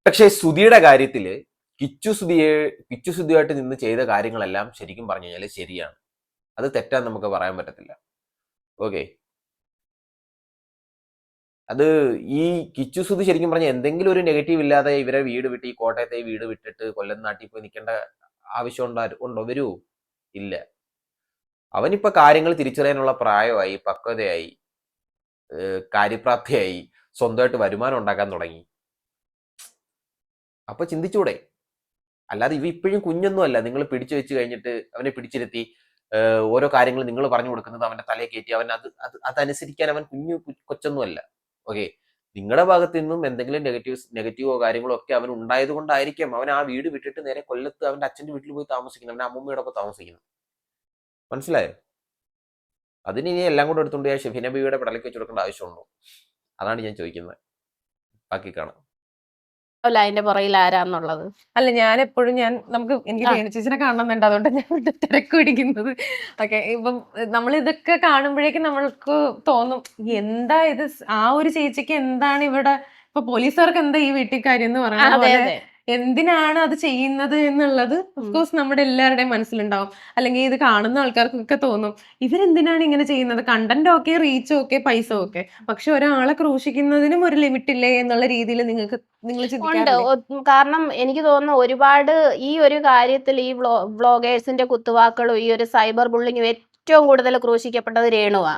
പക്ഷെ സുധിയുടെ കാര്യത്തില് കിച്ചു സുധിയായിട്ട് നിന്ന് ചെയ്ത കാര്യങ്ങളെല്ലാം ശരിക്കും പറഞ്ഞു കഴിഞ്ഞാൽ ശരിയാണ്. അത് തെറ്റാന്ന് നമുക്ക് പറയാൻ പറ്റത്തില്ല. ഓക്കെ, അത് ഈ കിച്ചു സുധി ശരിക്കും പറഞ്ഞാൽ എന്തെങ്കിലും ഒരു നെഗറ്റീവ് ഇല്ലാതെ ഇവരെ വീട് വിട്ട്, ഈ കോട്ടയത്തെ വീട് വിട്ടിട്ട് കൊല്ലം നാട്ടിൽ പോയി നിൽക്കേണ്ട ആവശ്യം ഉണ്ടോ? വരുമോ? ഇല്ല. അവനിപ്പോ കാര്യങ്ങൾ തിരിച്ചറിയാനുള്ള പ്രായമായി, പക്വതയായി, കാര്യപ്രാപ്തിയായി, സ്വന്തമായിട്ട് വരുമാനം ഉണ്ടാക്കാൻ തുടങ്ങി. അപ്പൊ ചിന്തിച്ചൂടെ? അല്ലാതെ ഇവ ഇപ്പോഴും കുഞ്ഞൊന്നും അല്ല. നിങ്ങൾ പിടിച്ചു വെച്ച് കഴിഞ്ഞിട്ട് അവനെ പിടിച്ചിരുത്തി ഓരോ കാര്യങ്ങൾ നിങ്ങൾ പറഞ്ഞു കൊടുക്കുന്നത് അവന്റെ തലയെ കയറ്റി അവൻ അതനുസരിക്കാൻ അവൻ കൊച്ചൊന്നും അല്ല. ഓക്കെ, നിങ്ങളുടെ ഭാഗത്തു നിന്നും എന്തെങ്കിലും നെഗറ്റീവോ കാര്യങ്ങളോ ഒക്കെ അവൻ ഉണ്ടായത് കൊണ്ടായിരിക്കാം അവൻ ആ വീട് വിട്ടിട്ട് നേരെ കൊല്ലത്ത് അവന്റെ അച്ഛന്റെ വീട്ടിൽ പോയി താമസിക്കുന്നത്, അവന്റെ അമ്മൂമ്മയോടൊപ്പം താമസിക്കുന്നത്. മനസ്സിലായോ? അതിന് ഇനി എല്ലാം കൂടെ എടുത്തുകൊണ്ട് ഞാൻ ഷെഫീന ബീവിയുടെ പെടലേക്ക് വെച്ച് കൊടുക്കേണ്ട ആവശ്യമുണ്ടോ? അതാണ് ഞാൻ ചോദിക്കുന്നത്. ബാക്കി കാണാം. അതിന്റെ പുറകിൽ ആരാന്നുള്ളത്. അല്ല, എനിക്ക് രേണു ചേച്ചിനെ കാണുന്നുണ്ട്, അതുകൊണ്ട് ഞാൻ തിരക്ക് പിടിക്കുന്നത്. ഓക്കെ, ഇപ്പം നമ്മൾ ഇതൊക്കെ കാണുമ്പോഴേക്കും നമ്മൾക്ക് തോന്നും എന്താ ഇത്, ആ ഒരു ചേച്ചിക്ക് എന്താണ് ഇവിടെ, ഇപ്പൊ പോലീസുകാർക്ക് എന്താ ഈ വീട്ടിൽ കാര്യം എന്ന് പറയുന്നത്, എന്തിനാണ് അത് ചെയ്യുന്നത് എന്നുള്ളത് ഓഫ്കോഴ്സ് നമ്മുടെ എല്ലാവരുടെയും മനസ്സിലുണ്ടാവും. അല്ലെങ്കിൽ ഇത് കാണുന്ന ആൾക്കാർക്കൊക്കെ തോന്നും ഇവരെന്തിനാണ് ഇങ്ങനെ ചെയ്യുന്നത്, കണ്ടന്റ് ഓക്കെ, റീച്ച് ഓക്കെ, പൈസ ഓക്കെ, പക്ഷെ ഒരാളെ ക്രൂശിക്കുന്നതിനും ഒരു ലിമിറ്റ് ഇല്ലേ എന്നുള്ള രീതിയിൽ നിങ്ങൾ ഉണ്ട്. കാരണം എനിക്ക് തോന്നുന്നു ഒരുപാട് ഈ ഒരു കാര്യത്തിൽ ഈ വ്ളോഗേഴ്സിന്റെ കുത്തുവാക്കളും ഈ ഒരു സൈബർ ബുള്ളിങ്ങും ഏറ്റവും കൂടുതൽ ക്രൂശിക്കപ്പെട്ടത് രേണുവാ.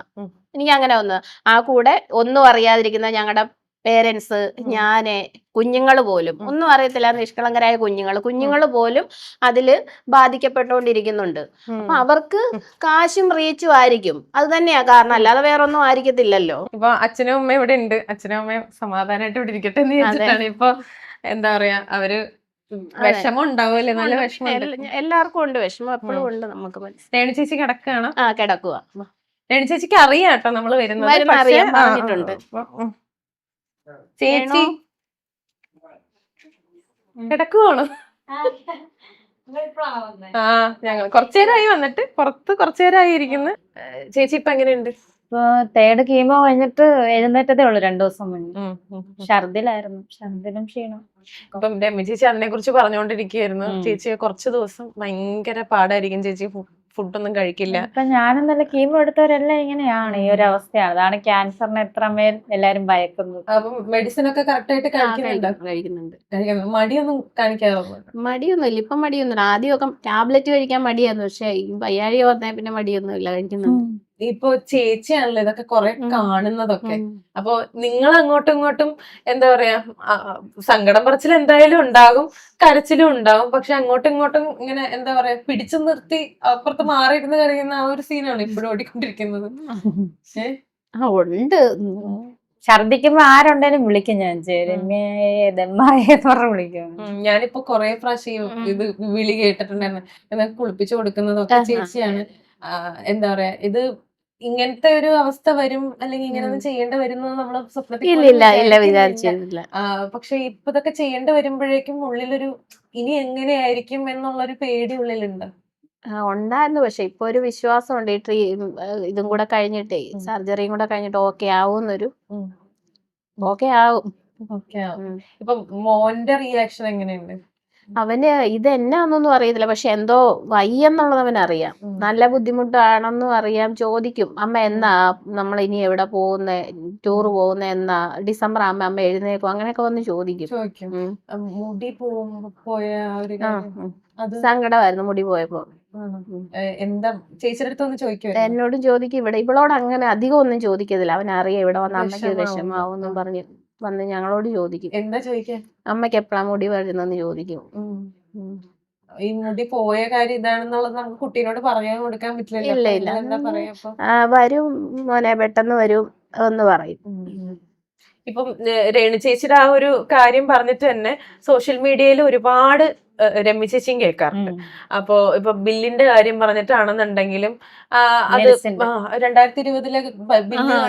എനിക്ക് അങ്ങനെ ഒന്ന് ആ കൂടെ ഒന്നും അറിയാതിരിക്കുന്ന ഞങ്ങളുടെ പേരൻസ്, ഞാന്, കുഞ്ഞുങ്ങൾ പോലും ഒന്നും അറിയത്തില്ല, നിഷ്കളങ്കരായ കുഞ്ഞുങ്ങൾ പോലും അതില് ബാധിക്കപ്പെട്ടുകൊണ്ടിരിക്കുന്നുണ്ട്. അപ്പൊ അവർക്ക് കാശും റീച്ചും ആയിരിക്കും, അത് തന്നെയാ കാരണം, അല്ലാതെ വേറൊന്നും ആയിരിക്കത്തില്ലല്ലോ. ഇപ്പൊ അച്ഛനും അമ്മയും ഇവിടെ ഉണ്ട്, അച്ഛനും അമ്മയും സമാധാനമായിട്ട് ഇവിടെ ഇരിക്കട്ടെ എന്ന് വിചാരിച്ചിട്ടാണ്. ഇപ്പൊ എന്താ പറയാ, അവര് വിഷമം ഉണ്ടാവുമല്ലേ, നല്ല വിഷമം എല്ലാവർക്കും ഉണ്ട്, വിഷമം എപ്പോഴും ഉണ്ട്. നമുക്ക് രേണു ചേച്ചി കിടക്കുകയാണ്. കിടക്കുക. രേണു ചേച്ചിക്ക് അറിയാം കേട്ടോ നമ്മള് വരുന്നത്, പറഞ്ഞിട്ടുണ്ട്. ചേച്ചി കിടക്കുവാണോ? ഞങ്ങൾ കുറച്ചേരായി വന്നിട്ട്, പുറത്ത് കുറച്ചേരായി ഇരിക്കുന്നു. ചേച്ചി ഇപ്പൊ എങ്ങനെയുണ്ട്? ഇപ്പൊ തേർഡ് കീമോ കഴിഞ്ഞിട്ട് എഴുന്നേറ്റതേ ഉള്ളു 2 ദിവസം മുന്നേ. ഛർദിലായിരുന്നു, ഛർദിലും ക്ഷീണം. അപ്പം രമ്യ ചേച്ചി അതിനെ കുറിച്ച് പറഞ്ഞുകൊണ്ടിരിക്കുകയായിരുന്നു. ചേച്ചി കുറച്ച് ദിവസം ഭയങ്കര പാടായിരിക്കും, ചേച്ചി ഫുഡൊന്നും കഴിക്കില്ല. ഇപ്പൊ ഞാനും നല്ല കീമോ എടുത്തവരെല്ലാം ഇങ്ങനെയാണ്, ഈ ഒരു അവസ്ഥയാണ്. അതാണ് ക്യാൻസറിനെ എത്രമേൽ എല്ലാരും ഭയക്കുന്നത്. അപ്പൊ മെഡിസിൻ ഒക്കെ കറക്റ്റ് ആയിട്ട് കഴിക്കുന്നുണ്ട്. മടിയൊന്നും കാണിക്കാറുണ്ട്? മടിയൊന്നുമില്ല, ഇപ്പൊ മടിയൊന്നുമില്ല. ആദ്യമൊക്കെ ടാബ്ലറ്റ് കഴിക്കാൻ മടിയായിരുന്നു, പക്ഷെ ഈ വയ്യാഴി വന്നേ പിന്നെ മടിയൊന്നുമില്ല, കഴിക്കുന്നുണ്ട്. ഇപ്പൊ ചേച്ചിയാണല്ലോ ഇതൊക്കെ കുറെ കാണുന്നതൊക്കെ. അപ്പൊ നിങ്ങൾ അങ്ങോട്ടും ഇങ്ങോട്ടും എന്താ പറയാ, സങ്കടം പറച്ചിൽ എന്തായാലും ഉണ്ടാകും, കരച്ചിലും ഉണ്ടാകും. പക്ഷെ അങ്ങോട്ടും ഇങ്ങോട്ടും ഇങ്ങനെ എന്താ പറയാ, പിടിച്ചു നിർത്തി അപ്പുറത്ത് മാറിയിരുന്ന് കരയുന്ന ആ ഒരു സീനാണ് ഇപ്പോഴും ഓടിക്കൊണ്ടിരിക്കുന്നത്. ഉണ്ട്. ഛർദിക്കുമ്പോ ആരുണ്ടേലും വിളിക്കും ഞാൻ രമ്യയെ ദമ്മായെന്ന് പറഞ്ഞ് വിളിക്കും. ഞാനിപ്പോ കൊറേ പ്രാവശ്യം ഇത് വിളി കേട്ടിട്ടുണ്ടായിരുന്നു. എന്നാൽ കുളിപ്പിച്ചു കൊടുക്കുന്നതൊക്കെ ചേച്ചിയാണ്. എന്താ പറയാ, ഇത് ഇങ്ങനത്തെ ഒരു അവസ്ഥ വരും അല്ലെങ്കിൽ ഇങ്ങനെയൊന്നും ചെയ്യേണ്ടി വരുന്നത് നമ്മള് സ്വപ്നത്തിൽ പോലും വിചാരിക്കുന്നില്ല. വിചാരിച്ചിരുന്നില്ല. പക്ഷെ ഇപ്പൊ ഇതൊക്കെ ചെയ്യേണ്ടി വരുമ്പോഴേക്കും ഉള്ളിലൊരു ഇനി എങ്ങനെയായിരിക്കും എന്നുള്ളൊരു പേടി ഉള്ളിലുണ്ട്. ഉണ്ടായിരുന്നു. പക്ഷെ ഇപ്പൊ ഒരു വിശ്വാസമുണ്ട് ഈ ഇതും കൂടെ കഴിഞ്ഞിട്ടേ, സർജറിയും കൂടെ കഴിഞ്ഞിട്ട് ഓക്കെ ആവുന്നൊരു ഓക്കെ ആവും. ഓക്കെ. ഇപ്പൊ മോന്റെ റിയാക്ഷൻ എങ്ങനെയുണ്ട്? അവന് ഇത് എന്നാന്നൊന്നും അറിയത്തില്ല, പക്ഷെ എന്തോ വയ്യെന്നുള്ളത് അവനറിയാം. നല്ല ബുദ്ധിമുട്ടാണെന്നും അറിയാം. ചോദിക്കും, അമ്മ എന്നാ നമ്മൾ ഇനി എവിടെ പോകുന്നേ, ടൂർ പോകുന്ന എന്നാ, ഡിസംബർ ആകുമ്പോ അമ്മ എഴുന്നേക്കും, അങ്ങനെയൊക്കെ വന്ന് ചോദിക്കും. മുടി പോയ ഒരു അത് സങ്കടമായിരുന്നു മുടി പോയപ്പോ. എന്താ ചേച്ചിയുടെ അടുത്ത് ഒന്ന് ചോദിക്കും? എന്നോടും ചോദിക്കും. ഇവളോട് അങ്ങനെ അധികം ഒന്നും ചോദിക്കത്തില്ല. അവനറിയാം ഇവിടെ വന്ന് അമ്മയ്ക്ക് വിഷമാവും പറഞ്ഞ് വന്ന് ഞങ്ങളോട് ചോദിക്കും. എന്താ ചോദിക്കാൻ? അമ്മയ്ക്ക് എപ്പോഴാ മുടി വരുന്നെന്ന് ചോദിക്കും. ഈ മുടി പോയ കാര്യം ഇതാണെന്നുള്ളത് നമുക്ക് കുട്ടീനോട് പറയാൻ കൊടുക്കാൻ പറ്റില്ലല്ലോ. ഇല്ല. എന്താ പറയാ? വരും മോനെ, പെട്ടെന്ന് വരും എന്ന് പറയും. ഇപ്പം രേണു ചേച്ചിയുടെ ആ ഒരു കാര്യം പറഞ്ഞിട്ട് തന്നെ സോഷ്യൽ മീഡിയയിൽ ഒരുപാട് രമ്യ ചേച്ചിയും കേൾക്കാറുണ്ട്. അപ്പൊ ഇപ്പൊ ബില്ലിന്റെ കാര്യം പറഞ്ഞിട്ടാണെന്നുണ്ടെങ്കിലും അത് 2020 ബില്ല്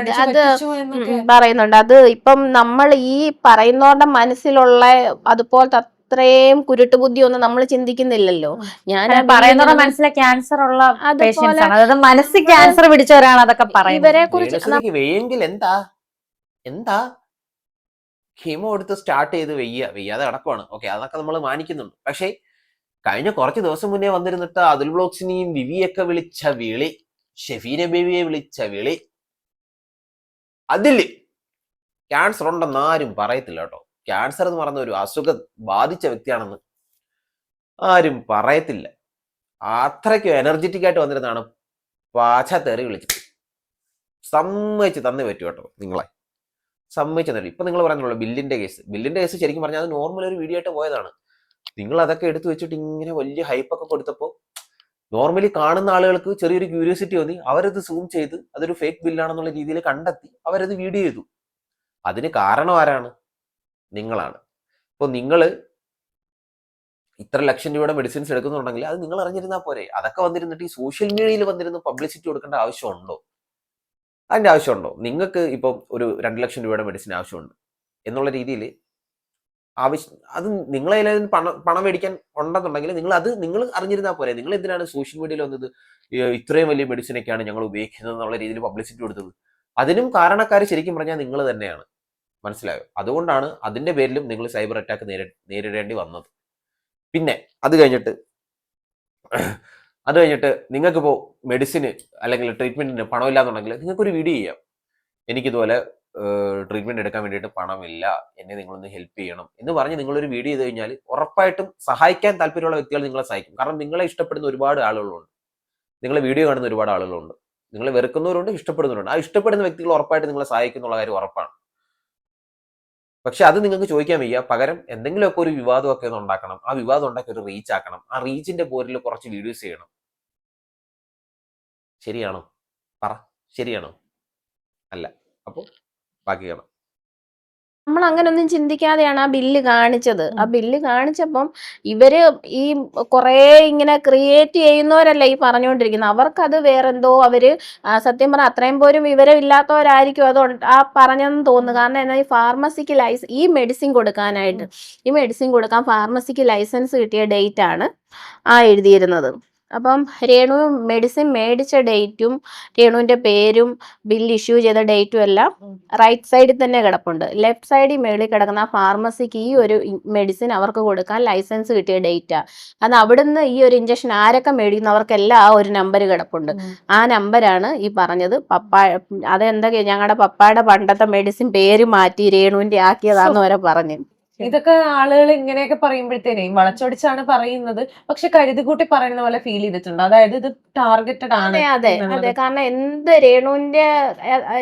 പറയുന്നുണ്ട്. അത് ഇപ്പം നമ്മൾ ഈ പറയുന്നവരുടെ മനസ്സിലുള്ള അതുപോലത്തെ അത്രയും കുരുട്ട് ബുദ്ധി ഒന്നും നമ്മൾ ചിന്തിക്കുന്നില്ലല്ലോ. ഞാൻ പറയുന്നവരുടെ മനസ്സിലെ ക്യാൻസർ ഉള്ള പേഷ്യൻസ് ആണ്, അതായത് മനസ്സിൽ ക്യാൻസർ പിടിച്ചവരാണ് അതൊക്കെ പറയുന്നത്. ഇവരെ കുറിച്ച് എന്താ ഹീമോ എടുത്ത് സ്റ്റാർട്ട് ചെയ്ത് വെയ്യാതെ കിടക്കുവാണ്. ഓക്കെ, അതൊക്കെ നമ്മൾ മാനിക്കുന്നുണ്ട്. പക്ഷേ കഴിഞ്ഞ കുറച്ച് ദിവസം മുന്നേ വന്നിരുന്നിട്ട് അതുൽ ബ്ലോഗ്സിനെയും വിവിയൊക്കെ വിളിച്ച വിളി, ഷെഫീന ബേബിയെ വിളിച്ച വിളി, അതില് ക്യാൻസർ ഉണ്ടെന്ന് ആരും പറയത്തില്ല കേട്ടോ. ക്യാൻസർ എന്ന് പറയുന്ന ഒരു അസുഖം ബാധിച്ച വ്യക്തിയാണെന്ന് ആരും പറയത്തില്ല. അത്രയ്ക്ക് എനർജറ്റിക് ആയിട്ട് വന്നിരുന്നതാണ് പാചകത്തേറി വിളിച്ചത്. സമ്മതിച്ച് തന്നേ പറ്റൂ കേട്ടോ, നിങ്ങളെ സമ്മതിച്ചു തരും. ഇപ്പൊ നിങ്ങൾ പറഞ്ഞല്ലോ ബില്ലിന്റെ കേസ് ശരിക്കും പറഞ്ഞാൽ അത് നോർമൽ ഒരു വീഡിയോ ആയിട്ട് പോയതാണ്. നിങ്ങൾ അതൊക്കെ എടുത്തു വെച്ചിട്ട് ഇങ്ങനെ വലിയ ഹൈപ്പൊക്കെ കൊടുത്തപ്പോൾ നോർമലി കാണുന്ന ആളുകൾക്ക് ചെറിയൊരു ക്യൂരിയോസിറ്റി തോന്നി. അവരത് സൂം ചെയ്ത് അതൊരു ഫേക്ക് ബില്ലാണെന്നുള്ള രീതിയിൽ കണ്ടെത്തി അവരത് വീഡിയോ ചെയ്തു. അതിന് കാരണം ആരാണ്? നിങ്ങളാണ്. ഇപ്പോൾ നിങ്ങൾ ഇത്ര ലക്ഷം രൂപയുടെ മെഡിസിൻസ് എടുക്കുന്നുണ്ടെങ്കിൽ അത് നിങ്ങൾ അറിഞ്ഞിരുന്നാൽ പോരെ. അതൊക്കെ വന്നിരുന്നിട്ട് ഈ സോഷ്യൽ മീഡിയയിൽ വന്നിരുന്ന് പബ്ലിസിറ്റി കൊടുക്കേണ്ട ആവശ്യമുണ്ടോ? അതിൻ്റെ ആവശ്യമുണ്ടോ? നിങ്ങൾക്ക് ഇപ്പം ഒരു 2 ലക്ഷം രൂപയുടെ മെഡിസിൻ ആവശ്യമുണ്ട് എന്നുള്ള രീതിയിൽ അത് നിങ്ങളെ പണം മേടിക്കാൻ ഉണ്ടെന്നുണ്ടെങ്കിൽ നിങ്ങൾ അറിഞ്ഞിരുന്നാൽ പോരെ. നിങ്ങൾ എന്തിനാണ് സോഷ്യൽ മീഡിയയിൽ വന്നത് ഇത്രയും വലിയ മെഡിസിനൊക്കെയാണ് ഞങ്ങൾ ഉപയോഗിക്കുന്നത് എന്നുള്ള രീതിയിൽ പബ്ലിസിറ്റി കൊടുത്തത്? അതിനും കാരണക്കാർ ശരിക്കും പറഞ്ഞാൽ നിങ്ങൾ തന്നെയാണ്. മനസ്സിലായോ? അതുകൊണ്ടാണ് അതിന്റെ പേരിലും നിങ്ങൾ സൈബർ അറ്റാക്ക് നേരിടേണ്ടി വന്നത്. പിന്നെ അത് കഴിഞ്ഞിട്ട് നിങ്ങൾക്കിപ്പോൾ മെഡിസിന് അല്ലെങ്കിൽ ട്രീറ്റ്മെന്റിന് പണമില്ലാന്നുണ്ടെങ്കിൽ നിങ്ങൾക്കൊരു വീഡിയോ ചെയ്യാം. എനിക്കിതുപോലെ ട്രീറ്റ്മെന്റ് എടുക്കാൻ വേണ്ടിയിട്ട് പണമില്ല, എന്നെ നിങ്ങളൊന്ന് ഹെൽപ്പ് ചെയ്യണം എന്ന് പറഞ്ഞ് നിങ്ങളൊരു വീഡിയോ ചെയ്ത് കഴിഞ്ഞാൽ ഉറപ്പായിട്ടും സഹായിക്കാൻ താല്പര്യമുള്ള വ്യക്തികൾ നിങ്ങളെ സഹായിക്കും. കാരണം നിങ്ങളെ ഇഷ്ടപ്പെടുന്ന ഒരുപാട് ആളുകളുണ്ട്, നിങ്ങളെ വീഡിയോ കാണുന്ന ഒരുപാട് ആളുകളുണ്ട്, നിങ്ങളെ വെറുക്കുന്നവരുണ്ട്, ഇഷ്ടപ്പെടുന്നവരുണ്ട്. ആ ഇഷ്ടപ്പെടുന്ന വ്യക്തികൾ ഉറപ്പായിട്ട് നിങ്ങളെ സഹായിക്കുന്നുള്ള കാര്യം ഉറപ്പാണ്. പക്ഷെ അത് നിങ്ങൾക്ക് ചോദിക്കാൻ വയ്യ. പകരം എന്തെങ്കിലുമൊക്കെ ഒരു വിവാദമൊക്കെ ഒന്ന് ഉണ്ടാക്കണം. ആ വിവാദം ഉണ്ടാക്കി ഒരു റീച്ച് ആക്കണം. ആ റീച്ചിന്റെ പോരിൽ കുറച്ച് വീഡിയോസ് ചെയ്യണം. ശരിയാണോ? പറ, ശരിയാണോ? അല്ല. അപ്പോൾ ബാക്കി കാണാം. നമ്മൾ അങ്ങനൊന്നും ചിന്തിക്കാതെയാണ് ആ ബില്ല് കാണിച്ചത്. ആ ബില്ല് കാണിച്ചപ്പം ഇവര് ഈ കുറേ ഇങ്ങനെ ക്രിയേറ്റ് ചെയ്യുന്നവരല്ല ഈ പറഞ്ഞുകൊണ്ടിരിക്കുന്നത്. അവർക്കത് വേറെന്തോ സത്യം പറഞ്ഞാൽ അത്രയും പോലും വിവരമില്ലാത്തവരായിരിക്കും അത് ആ പറഞ്ഞെന്ന് തോന്നുന്നു. കാരണം എന്നാൽ ഈ ഫാർമസിക്ക് ഈ മെഡിസിൻ കൊടുക്കാൻ ഫാർമസിക്ക് ലൈസൻസ് കിട്ടിയ ഡേറ്റ് ആണ് എഴുതിയിരുന്നത്. അപ്പം രേണു മെഡിസിൻ മേടിച്ച ഡേറ്റും രേണുവിന്റെ പേരും ബില്ല് ഇഷ്യൂ ചെയ്ത ഡേറ്റും എല്ലാം റൈറ്റ് സൈഡിൽ തന്നെ കിടപ്പുണ്ട്. ലെഫ്റ്റ് സൈഡിൽ മേളിൽ കിടക്കുന്ന ഫാർമസിക്ക് ഈ ഒരു മെഡിസിൻ അവർക്ക് കൊടുക്കാൻ ലൈസൻസ് കിട്ടിയ ഡേറ്റാ. അത് അവിടുന്ന് ഈ ഒരു ഇഞ്ചക്ഷൻ ആരൊക്കെ മേടിക്കുന്നു അവർക്കെല്ലാം ആ ഒരു നമ്പർ കിടപ്പുണ്ട്. ആ നമ്പരാണ് ഈ പറഞ്ഞത്. അതെന്താ ഞങ്ങളുടെ പപ്പായുടെ പണ്ടത്തെ മെഡിസിൻ പേര് മാറ്റി രേണുവിന്റെ ആക്കിയതാന്ന് വരെ പറഞ്ഞു. ഇതൊക്കെ ആളുകൾ ഇങ്ങനെയൊക്കെ പറയുമ്പോഴത്തേനേ വളച്ചൊടിച്ചാണ് പറയുന്നത്. പക്ഷെ കരുതിക്കൂട്ടി പറയുന്ന പോലെ ഫീൽ ചെയ്തിട്ടുണ്ട്. അതായത് ഇത് ടാർഗറ്റഡ് ആണ് അതെ അതെ അതെ. കാരണം എന്ത്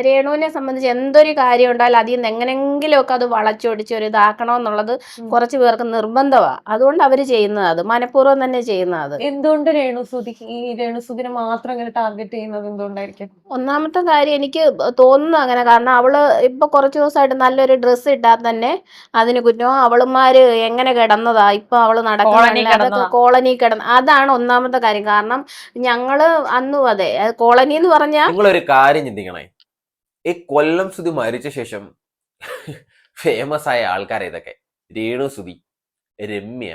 രേണുവിനെ സംബന്ധിച്ച് എന്തൊരു കാര്യം ഉണ്ടായാലും അതിൽ നിന്ന് എങ്ങനെങ്കിലും ഒക്കെ അത് വളച്ചൊടിച്ച് ഒരു ഇതാക്കണമെന്നുള്ളത് കുറച്ച് പേർക്ക് നിർബന്ധമാണ്. അതുകൊണ്ട് അവര് ചെയ്യുന്നത്, അത് മനഃപൂർവ്വം തന്നെ ചെയ്യുന്നത്. എന്തുകൊണ്ട് രേണുസുതിനെ മാത്രം ഇങ്ങനെ ടാർഗറ്റ് ചെയ്യുന്നത് എന്തുകൊണ്ടായിരിക്കും? ഒന്നാമത്തെ കാര്യം എനിക്ക് തോന്നുന്നു അങ്ങനെ. കാരണം അവള് ഇപ്പൊ കുറച്ച് ദിവസമായിട്ട് നല്ലൊരു ഡ്രസ്സ് ഇട്ടാൽ തന്നെ അതിന് കുറ്റം. അവളുമാര് എങ്ങനെ കിടന്നതാ, ഇപ്പൊ അവള് നടക്കുന്ന അതൊക്കെ കോളനി കിടന്ന, അതാണ് ഒന്നാമത്തെ കാര്യം. കാരണം ഞങ്ങള് അന്നും അതെ കോളനി എന്ന് പറഞ്ഞാൽ നിങ്ങളൊരു കാര്യം ചിന്തിക്കണേ, ഈ കൊല്ലം സുധി മരിച്ച ശേഷം ഫേമസ് ആയ ആൾക്കാരെ ഇതൊക്കെ രേണു സുധി, രമ്യ,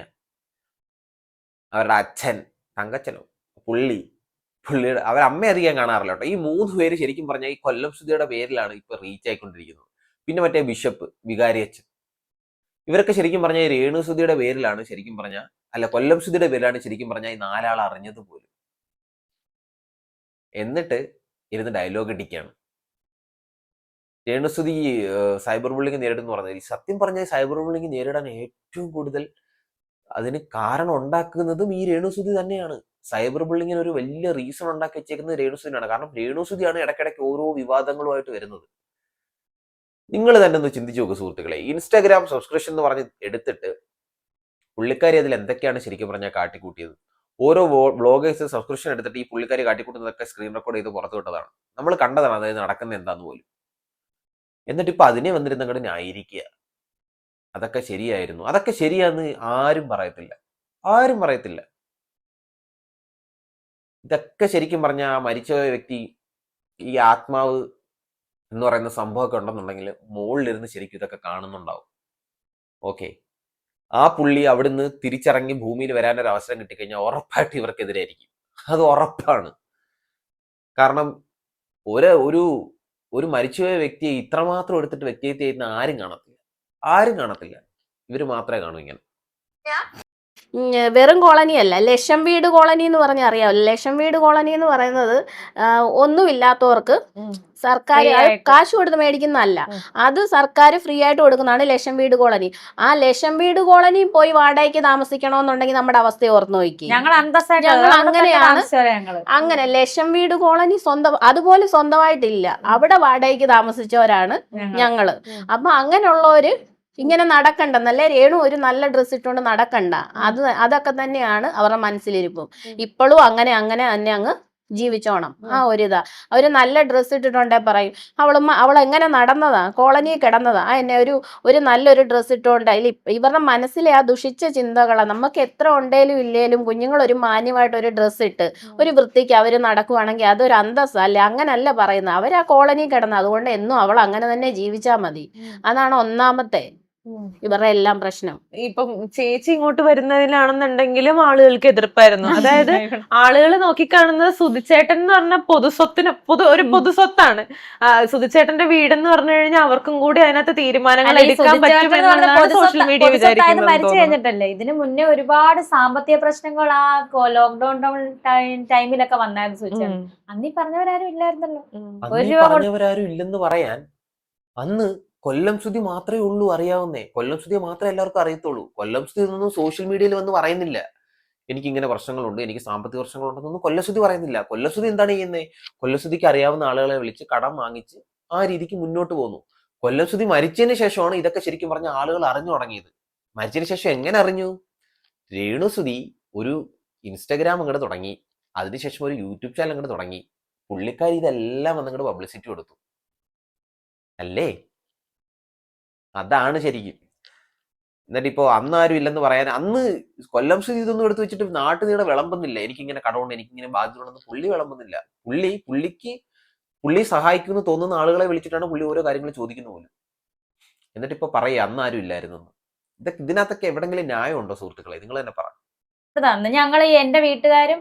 അവരുടെ അച്ഛൻ തങ്കച്ചനോ, പുള്ളിയുടെ അവരമ്മ അധികം കാണാറില്ല കേട്ടോ. ഈ 3 പേര് ശരിക്കും പറഞ്ഞാൽ ഈ കൊല്ലം സുധിയുടെ പേരിലാണ് ഇപ്പൊ റീച്ച് ആയിക്കൊണ്ടിരിക്കുന്നത്. പിന്നെ മറ്റേ ബിഷപ്പ്, വികാരി അച്ഛൻ, ഇവരൊക്കെ ശരിക്കും പറഞ്ഞാൽ ഈ രേണു സുധിയുടെ പേരിലാണ് ശരിക്കും പറഞ്ഞാൽ, അല്ല കൊല്ലം സുധിയുടെ പേരിലാണ് ശരിക്കും പറഞ്ഞാൽ ഈ 4 ആൾ അറിഞ്ഞത് പോലും. എന്നിട്ട് ഇരുന്ന് ഡയലോഗ് ഇടിക്കുകയാണ്. രേണുസുതി സൈബർ ബുള്ളിങ് നേരിടുന്നു പറഞ്ഞത്, സത്യം പറഞ്ഞാൽ സൈബർ ബുള്ളിങ് നേരിടാൻ ഏറ്റവും കൂടുതൽ അതിന് കാരണം ഉണ്ടാക്കുന്നതും ഈ രേണുസുതി തന്നെയാണ്. സൈബർ ബുള്ളിങ്ങിന് ഒരു വലിയ റീസൺ ഉണ്ടാക്കി വെച്ചേക്കുന്നത് രേണുസുതിയാണ്. കാരണം രേണുസുതിയാണ് ഇടയ്ക്കിടയ്ക്ക് ഓരോ വിവാദങ്ങളുമായിട്ട് വരുന്നത്. നിങ്ങൾ തന്നെ ഒന്ന് ചിന്തിച്ചു നോക്കുക സുഹൃത്തുക്കളെ. ഇൻസ്റ്റാഗ്രാം സബ്സ്ക്രിപ്ഷൻ എന്ന് പറഞ്ഞ് എടുത്തിട്ട് പുള്ളിക്കാരി അതിൽ എന്തൊക്കെയാണ് ശരിക്കും പറഞ്ഞാൽ കാട്ടിക്കൂട്ടിയത്. ഓരോ ബ്ലോഗേഴ്സ് സബ്സ്ക്രിപ്ഷൻ എടുത്തിട്ട് ഈ പുള്ളിക്കാരി കാട്ടിക്കൂട്ടുന്നതൊക്കെ സ്ക്രീൻ റെക്കോർഡ് ചെയ്ത് പുറത്തു വിട്ടതാണ്. നമ്മൾ കണ്ടതാണ് അതായത് നടക്കുന്നത് എന്താന്ന് പോലും. എന്നിട്ട് ഇപ്പൊ അതിനെ വന്നിരുന്ന് അങ്ങോട്ട് ന്യായീകരിക്കുക, അതൊക്കെ ശരിയായിരുന്നു, അതൊക്കെ ശരിയാന്ന് ആരും പറയത്തില്ല. ഇതൊക്കെ ശരിക്കും പറഞ്ഞ ആ മരിച്ച വ്യക്തി ഈ ആത്മാവ് എന്ന് പറയുന്ന സംഭവമൊക്കെ ഉണ്ടെന്നുണ്ടെങ്കിൽ മുകളിലിരുന്ന് ശരിക്കും ഇതൊക്കെ കാണുന്നുണ്ടാവും. ഓക്കെ, ആ പുള്ളി അവിടുന്ന് തിരിച്ചിറങ്ങി ഭൂമിയിൽ വരാനൊരു അവസരം കിട്ടിക്കഴിഞ്ഞാൽ ഉറപ്പായിട്ട് ഇവർക്കെതിരെ ആയിരിക്കും. അത് ഉറപ്പാണ്. കാരണം ഒരു മരിച്ചുപോയ വ്യക്തിയെ ഇത്രമാത്രം എടുത്തിട്ട് വ്യക്തിഹത്യ ചെയ്യുന്ന ആരും കാണത്തില്ല. ഇവര് മാത്രമേ കാണൂ ഇങ്ങനെ. വെറും കോളനി അല്ല, ലക്ഷം വീട് കോളനി എന്ന് പറഞ്ഞാൽ അറിയാമല്ലോ. ലക്ഷം വീട് കോളനി എന്ന് പറയുന്നത് ഒന്നുമില്ലാത്തവർക്ക് സർക്കാർ കാശ് കൊടുത്ത് മേടിക്കുന്നതല്ല, അത് സർക്കാർ ഫ്രീ ആയിട്ട് കൊടുക്കുന്നതാണ് ലക്ഷം വീട് കോളനി. ആ ലക്ഷം വീട് കോളനി പോയി വാടകയ്ക്ക് താമസിക്കണമെന്നുണ്ടെങ്കിൽ നമ്മുടെ അവസ്ഥ ഓർത്ത് നോക്കി. ഞങ്ങൾ അങ്ങനെയാണ്. അങ്ങനെ ലക്ഷം വീട് കോളനി അതുപോലെ സ്വന്തമായിട്ടില്ല, അവിടെ വാടകയ്ക്ക് താമസിച്ചവരാണ് ഞങ്ങള്. അപ്പൊ അങ്ങനെയുള്ളവര് ഇങ്ങനെ നടക്കണ്ടെന്നല്ലേ, രേണു ഒരു നല്ല ഡ്രസ്സ് ഇട്ടുകൊണ്ട് നടക്കണ്ട, അതൊക്കെ തന്നെയാണ് അവരുടെ മനസ്സിലിരിപ്പും. ഇപ്പോഴും അങ്ങനെ തന്നെ അങ്ങ് ജീവിച്ചോണം. ആ ഒരിതാ അവര് നല്ല ഡ്രസ്സ് ഇട്ടിട്ടുണ്ടേ പറയും അവളെങ്ങനെ നടന്നതാ, കോളനിയിൽ കിടന്നതാ, എന്നെ ഒരു നല്ലൊരു ഡ്രസ്സ് ഇട്ടുകൊണ്ട്. അതിൽ ഇവരുടെ മനസ്സിലെ ആ ദുഷിച്ച ചിന്തകളാണ്. നമുക്ക് എത്ര ഉണ്ടേലും ഇല്ലേലും കുഞ്ഞുങ്ങൾ ഒരു മാന്യമായിട്ട് ഒരു ഡ്രസ്സ് ഇട്ട് ഒരു വൃത്തിക്ക് അവര് നടക്കുവാണെങ്കിൽ അതൊരു അന്തസ്സാ അല്ലേ? അങ്ങനല്ല പറയുന്നത്. അവർ ആ കോളനിയിൽ കിടന്നത്, അതുകൊണ്ട് എന്നും അവൾ അങ്ങനെ തന്നെ ജീവിച്ചാൽ മതി. അതാണ് ഒന്നാമത്തെ ഇവരുടെ എല്ലാം പ്രശ്നം. ഇപ്പം ചേച്ചി ഇങ്ങോട്ട് വരുന്നതിലാണെന്നുണ്ടെങ്കിലും ആളുകൾക്ക് എതിർപ്പായിരുന്നു. അതായത് ആളുകൾ നോക്കിക്കാണുന്നത് സുധിച്ചേട്ടൻ എന്ന് പറഞ്ഞ ഒരു പൊതുസ്വത്താണ്. സുധിച്ചേട്ടന്റെ വീടെന്ന് പറഞ്ഞു കഴിഞ്ഞാൽ അവർക്കും കൂടി അതിനകത്ത് തീരുമാനങ്ങൾ എടുക്കാൻ പറ്റുമെന്നാണ് സോഷ്യൽ മീഡിയ വിചാരിക്കുന്നത്. മരിച്ചു കഴിഞ്ഞിട്ടല്ലേ. ഇതിനു മുന്നേ ഒരുപാട് സാമ്പത്തിക പ്രശ്നങ്ങൾ ആ ലോക്ക്ഡൌൺ ടൈമിലൊക്കെ വന്നായിരുന്നു സുധിച്ചേട്ടൻ. അന്നീ പറഞ്ഞവരാരും ഇല്ലായിരുന്നല്ലോ. പറഞ്ഞവരാരും ഇല്ലെന്ന് പറയാൻ അന്ന് കൊല്ലം സുധി മാത്രമേ ഉള്ളൂ അറിയാവുന്നേ. കൊല്ലം സുധിയെ മാത്രമേ എല്ലാവർക്കും അറിയത്തുള്ളൂ. കൊല്ലം സുധി ഇതൊന്നും സോഷ്യൽ മീഡിയയിൽ വന്ന് പറയുന്നില്ല. എനിക്കിങ്ങനെ പ്രശ്നങ്ങളുണ്ട്, എനിക്ക് സാമ്പത്തിക പ്രശ്നങ്ങളുണ്ടെന്നൊന്നും കൊല്ലസുധി പറയുന്നില്ല. കൊല്ലസുധി എന്താണ് ചെയ്യുന്നത്? കൊല്ലസുധിക്ക് അറിയാവുന്ന ആളുകളെ വിളിച്ച് കടം വാങ്ങിച്ച് ആ രീതിക്ക് മുന്നോട്ട് പോകുന്നു. കൊല്ലസുധി മരിച്ചതിന് ശേഷമാണ് ഇതൊക്കെ ശരിക്കും പറഞ്ഞ ആളുകൾ അറിഞ്ഞു തുടങ്ങിയത്. മരിച്ചതിന് ശേഷം എങ്ങനെ അറിഞ്ഞു? രേണുസുധി ഒരു ഇൻസ്റ്റാഗ്രാം അങ്ങോട്ട് തുടങ്ങി, അതിനുശേഷം ഒരു യൂട്യൂബ് ചാനൽ അങ്ങോട്ട് തുടങ്ങി. പുള്ളിക്കാരി ഇതെല്ലാം വന്നങ്ങോട്ട് പബ്ലിസിറ്റി കൊടുത്തു അല്ലേ? അതാണ് ശരിക്കും. എന്നിട്ട് ഇപ്പോ അന്ന് ആരും ഇല്ലെന്ന് പറയാൻ, അന്ന് കൊല്ലം സുധി ഇതൊന്നും എടുത്ത് വെച്ചിട്ട് നാട്ടു നീടെ വിളമ്പുന്നില്ല. എനിക്കിങ്ങനെ കടമുണ്ട്, എനിക്കിങ്ങനെ ബാധ്യതയുണ്ടെന്ന് പുള്ളി വിളമ്പുന്നില്ല. പുള്ളി സഹായിക്കുമെന്ന് തോന്നുന്ന ആളുകളെ വിളിച്ചിട്ടാണ് പുള്ളി ഓരോ കാര്യങ്ങൾ ചോദിക്കുന്ന പോലും. എന്നിട്ട് ഇപ്പൊ പറയുക അന്ന് ആരും ഇല്ലായിരുന്നു. ഇതിനകത്തൊക്കെ എവിടെങ്കിലും ന്യായമുണ്ടോ സുഹൃത്തുക്കളെ? നിങ്ങൾ തന്നെ പറ. ഞങ്ങൾ എന്റെ വീട്ടുകാരും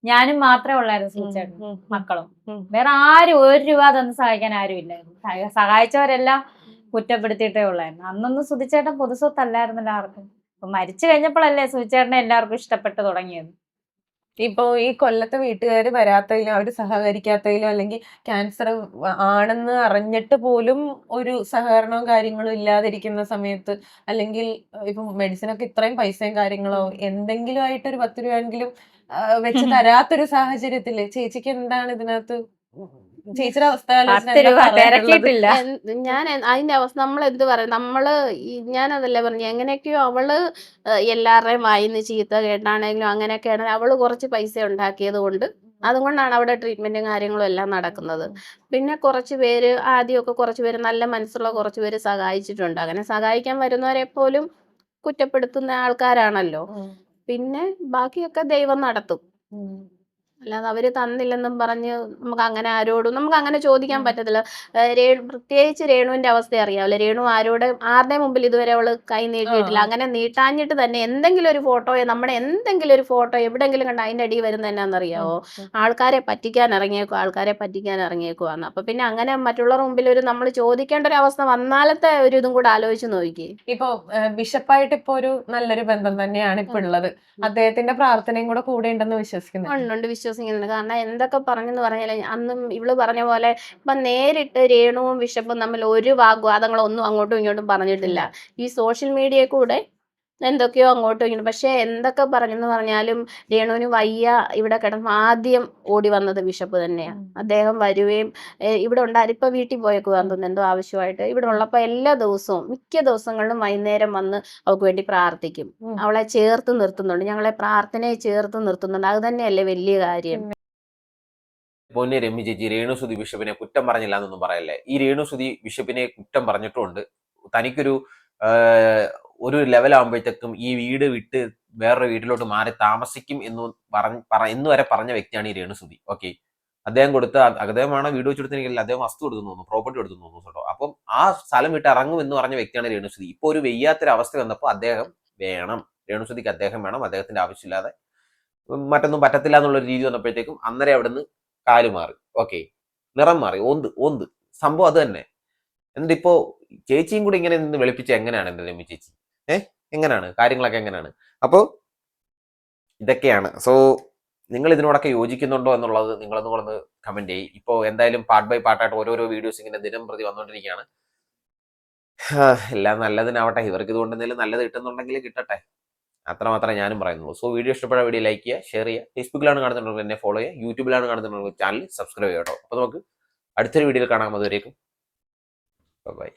ഞാനും മാത്രമേ ഉള്ളായിരുന്നു സുധിച്ചേട്ടൻ, മക്കളും. വേറെ ആരും 1 രൂപ തന്ന് സഹായിക്കാൻ ആരും ഇല്ലായിരുന്നു. സഹായിച്ചവരെല്ലാം കുറ്റപ്പെടുത്തിയിട്ടേ ഉള്ളായിരുന്നു. അന്നൊന്നും സുധിച്ചേട്ടൻ പൊതുസ്വത്തല്ലായിരുന്നല്ലോ ആർക്കും. അപ്പൊ മരിച്ചു കഴിഞ്ഞപ്പോഴല്ലേ സുധിച്ചേട്ടനെ എല്ലാവർക്കും ഇഷ്ടപ്പെട്ടു തുടങ്ങിയത്. ഇപ്പൊ ഈ കൊല്ലത്തെ വീട്ടുകാര് വരാത്തതിലും അവര് സഹകരിക്കാത്തതിലും അല്ലെങ്കിൽ ക്യാൻസർ ആണെന്ന് അറിഞ്ഞിട്ട് പോലും ഒരു സഹകരണവും കാര്യങ്ങളും ഇല്ലാതിരിക്കുന്ന സമയത്ത്, അല്ലെങ്കിൽ ഇപ്പൊ മെഡിസിൻ ഒക്കെ ഇത്രയും പൈസയും കാര്യങ്ങളോ എന്തെങ്കിലും ആയിട്ട് ഒരു 10 രൂപയെങ്കിലും വെച്ച് തരാത്തൊരു സാഹചര്യത്തില് ചേച്ചിക്ക് എന്താണ് ഇതിനകത്ത് ചേച്ചിയുടെ അവസ്ഥ ആലോചിച്ച് 10 എന്താ രൂപ പറയാനുള്ളത്? തിരക്കിയിട്ടില്ല. ഞാൻ അതിന്റെ അവസ്ഥ നമ്മൾ എന്ത് പറയും, നമ്മള് ഞാനതല്ലേ പറഞ്ഞു, എങ്ങനെയൊക്കെയോ അവള് എല്ലാവരുടെയും വായിന്ന് ചീത്ത കേട്ടാണെങ്കിലും അങ്ങനെയൊക്കെയാണ് അവള് കുറച്ച് പൈസ ഉണ്ടാക്കിയത് കൊണ്ട് അതുകൊണ്ടാണ് അവിടെ ട്രീറ്റ്മെന്റും കാര്യങ്ങളും എല്ലാം നടക്കുന്നത്. പിന്നെ കുറച്ച് പേര് ആദ്യമൊക്കെ കുറച്ച് പേര് നല്ല മനസ്സുള്ള കുറച്ച് പേര് സഹായിച്ചിട്ടുണ്ട്. അങ്ങനെ സഹായിക്കാൻ വരുന്നവരെ പോലും കുറ്റപ്പെടുത്തുന്ന ആൾക്കാരാണല്ലോ. പിന്നെ ബാക്കിയൊക്കെ ദൈവം നടത്തും. അല്ലാതെ അവര് തന്നില്ലെന്നും പറഞ്ഞ് നമുക്ക് അങ്ങനെ ചോദിക്കാൻ പറ്റത്തില്ല. പ്രത്യേകിച്ച് രേണുവിന്റെ അവസ്ഥ അറിയാമല്ലോ. രേണു ആരുടെ മുമ്പിൽ ഇതുവരെ അവള് കൈ നീട്ടിയിട്ടില്ല. അങ്ങനെ നീട്ടാഞ്ഞിട്ട് തന്നെ എന്തെങ്കിലും ഒരു ഫോട്ടോയോ നമ്മുടെ എന്തെങ്കിലും ഒരു ഫോട്ടോ എവിടെങ്കിലും കണ്ട അതിന്റെ അടിയിൽ വരുന്ന എന്നാന്നറിയാവോ, ആൾക്കാരെ പറ്റിക്കാൻ ഇറങ്ങിയേക്കുവാന്ന്. അപ്പൊ പിന്നെ അങ്ങനെ മറ്റുള്ളവരുടെ മുമ്പിൽ നമ്മൾ ചോദിക്കേണ്ട ഒരു അവസ്ഥ വന്നാലത്തെ ഒരു ഇതും കൂടെ ആലോചിച്ച് നോക്കി. ഇപ്പൊ ബിഷപ്പായിട്ട് ഇപ്പൊ ഒരു നല്ലൊരു ബന്ധം തന്നെയാണ് ഇപ്പൊ ഉള്ളത്. അദ്ദേഹത്തിന്റെ പ്രാർത്ഥനയും കൂടെ ഉണ്ടെന്ന് വിശ്വസിക്കുന്നു. ഉണ്ട് വിശ്വസിക്കുന്നുണ്ട്. കാരണം എന്തൊക്കെ പറഞ്ഞെന്ന് പറഞ്ഞാൽ അന്നും ഇവള് പറഞ്ഞ പോലെ ഇപ്പൊ നേരിട്ട് രേണുവും ബിഷപ്പും തമ്മിൽ ഒരു വാഗ്വാദങ്ങളൊന്നും അങ്ങോട്ടും ഇങ്ങോട്ടും പറഞ്ഞിട്ടില്ല. ഈ സോഷ്യൽ മീഡിയയിൽ കൂടെ എന്തൊക്കെയോ അങ്ങോട്ടും ഇങ്ങോട്ടും. പക്ഷെ എന്തൊക്കെ പറഞ്ഞെന്ന് പറഞ്ഞാലും രേണുവിന് വയ്യ ഇവിടെ കിടന്ന് ആദ്യം ഓടി വന്നത് ബിഷപ്പ് തന്നെയാണ്. അദ്ദേഹം വരുകയും ഇവിടെ ഇപ്പൊ വീട്ടിൽ പോയേക്കുവാന്ന് തോന്നുന്നു എന്തോ ആവശ്യമായിട്ട്. ഇവിടെ ഉള്ളപ്പോ എല്ലാ ദിവസവും മിക്ക ദിവസങ്ങളിലും വൈകുന്നേരം വന്ന് അവൾക്ക് വേണ്ടി പ്രാർത്ഥിക്കും. അവളെ ചേർത്ത് നിർത്തുന്നുണ്ട്, ഞങ്ങളെ പ്രാർത്ഥനയെ ചേർത്ത് നിർത്തുന്നുണ്ട്. അത് തന്നെയല്ലേ വലിയ കാര്യം. പൊന്നെ രമ്യ ചേച്ചി, രേണുസുതി ബിഷപ്പിനെ കുറ്റം പറഞ്ഞില്ല എന്നൊന്നും പറയല്ലേ. ഈ രേണുസുതി ബിഷപ്പിനെ കുറ്റം പറഞ്ഞിട്ടുണ്ട്. തനിക്കൊരു ഒരു ലെവലാകുമ്പോഴത്തേക്കും ഈ വീട് വിട്ട് വേറൊരു വീട്ടിലോട്ട് മാറി താമസിക്കും എന്ന് വരെ പറഞ്ഞ വ്യക്തിയാണ് ഈ രേണുസുതി. ഓക്കെ, അദ്ദേഹമാണ് വീട് വെച്ചെടുത്തിരിക്കില്ല, അദ്ദേഹം വസ്തു കൊടുത്തു തോന്നുന്നു, പ്രോപ്പർട്ടി കൊടുത്തു തോന്നുന്നു കേട്ടോ. അപ്പം ആ സ്ഥലം വിട്ട് ഇറങ്ങും എന്ന് പറഞ്ഞ വ്യക്തിയാണ് രേണുസുതി. ഇപ്പൊ ഒരു വെയ്യാത്തൊരു അവസ്ഥ വന്നപ്പോൾ അദ്ദേഹം വേണം, രേണുസുതിക്ക് അദ്ദേഹം വേണം, അദ്ദേഹത്തിന്റെ ആവശ്യമില്ലാതെ മറ്റൊന്നും പറ്റത്തില്ല എന്നുള്ള രീതി വന്നപ്പോഴത്തേക്കും അന്നേരം അവിടുന്ന് കാലുമാറി. ഓക്കെ, നിറം മാറി, ഓന്ത് സംഭവം അത് തന്നെ. എന്നിട്ട് ഇപ്പോ ചേച്ചിയും കൂടി ഇങ്ങനെ നിന്ന് വെളുപ്പിച്ച് എങ്ങനെയാണ് എന്റെ രമ്യ ചേച്ചി? എങ്ങനെയാണ് കാര്യങ്ങളൊക്കെ എങ്ങനെയാണ്? അപ്പോൾ ഇതൊക്കെയാണ്. സോ നിങ്ങൾ ഇതിനോടൊക്കെ യോജിക്കുന്നുണ്ടോ എന്നുള്ളത് നിങ്ങളൊന്ന് കൂടെ കമന്റ് ചെയ്യും. ഇപ്പോൾ എന്തായാലും പാർട്ട് ബൈ പാർട്ടായിട്ട് ഓരോരോ വീഡിയോസ് ഇങ്ങനെ ദിനം പ്രതി വന്നുകൊണ്ടിരിക്കുകയാണ്. എല്ലാം നല്ലതിനാവട്ടെ. ഇവർക്ക് ഇതുകൊണ്ട് എന്തെങ്കിലും നല്ലത് കിട്ടുന്നുണ്ടെങ്കിൽ കിട്ടട്ടെ, അത്രമാത്രമേ ഞാനും പറയുന്നുള്ളൂ. സോ വീഡിയോ ഇഷ്ടപ്പെട്ട വീഡിയോ ലൈക്ക് ചെയ്യുക, ഷെയർ ചെയ്യുക. ഫേസ്ബുക്കിലാണ് കാണുന്നുണ്ടെങ്കിൽ എന്നെ ഫോളോ ചെയ്യുക, യൂട്യൂബിലാണ് കാണുന്നുണ്ടെങ്കിൽ ചാനൽ സബ്സ്ക്രൈബ് ചെയ്യുക കേട്ടോ. അപ്പോൾ നമുക്ക് അടുത്തൊരു വീഡിയോയിൽ കാണാം. അതുവരേക്കും ബൈ.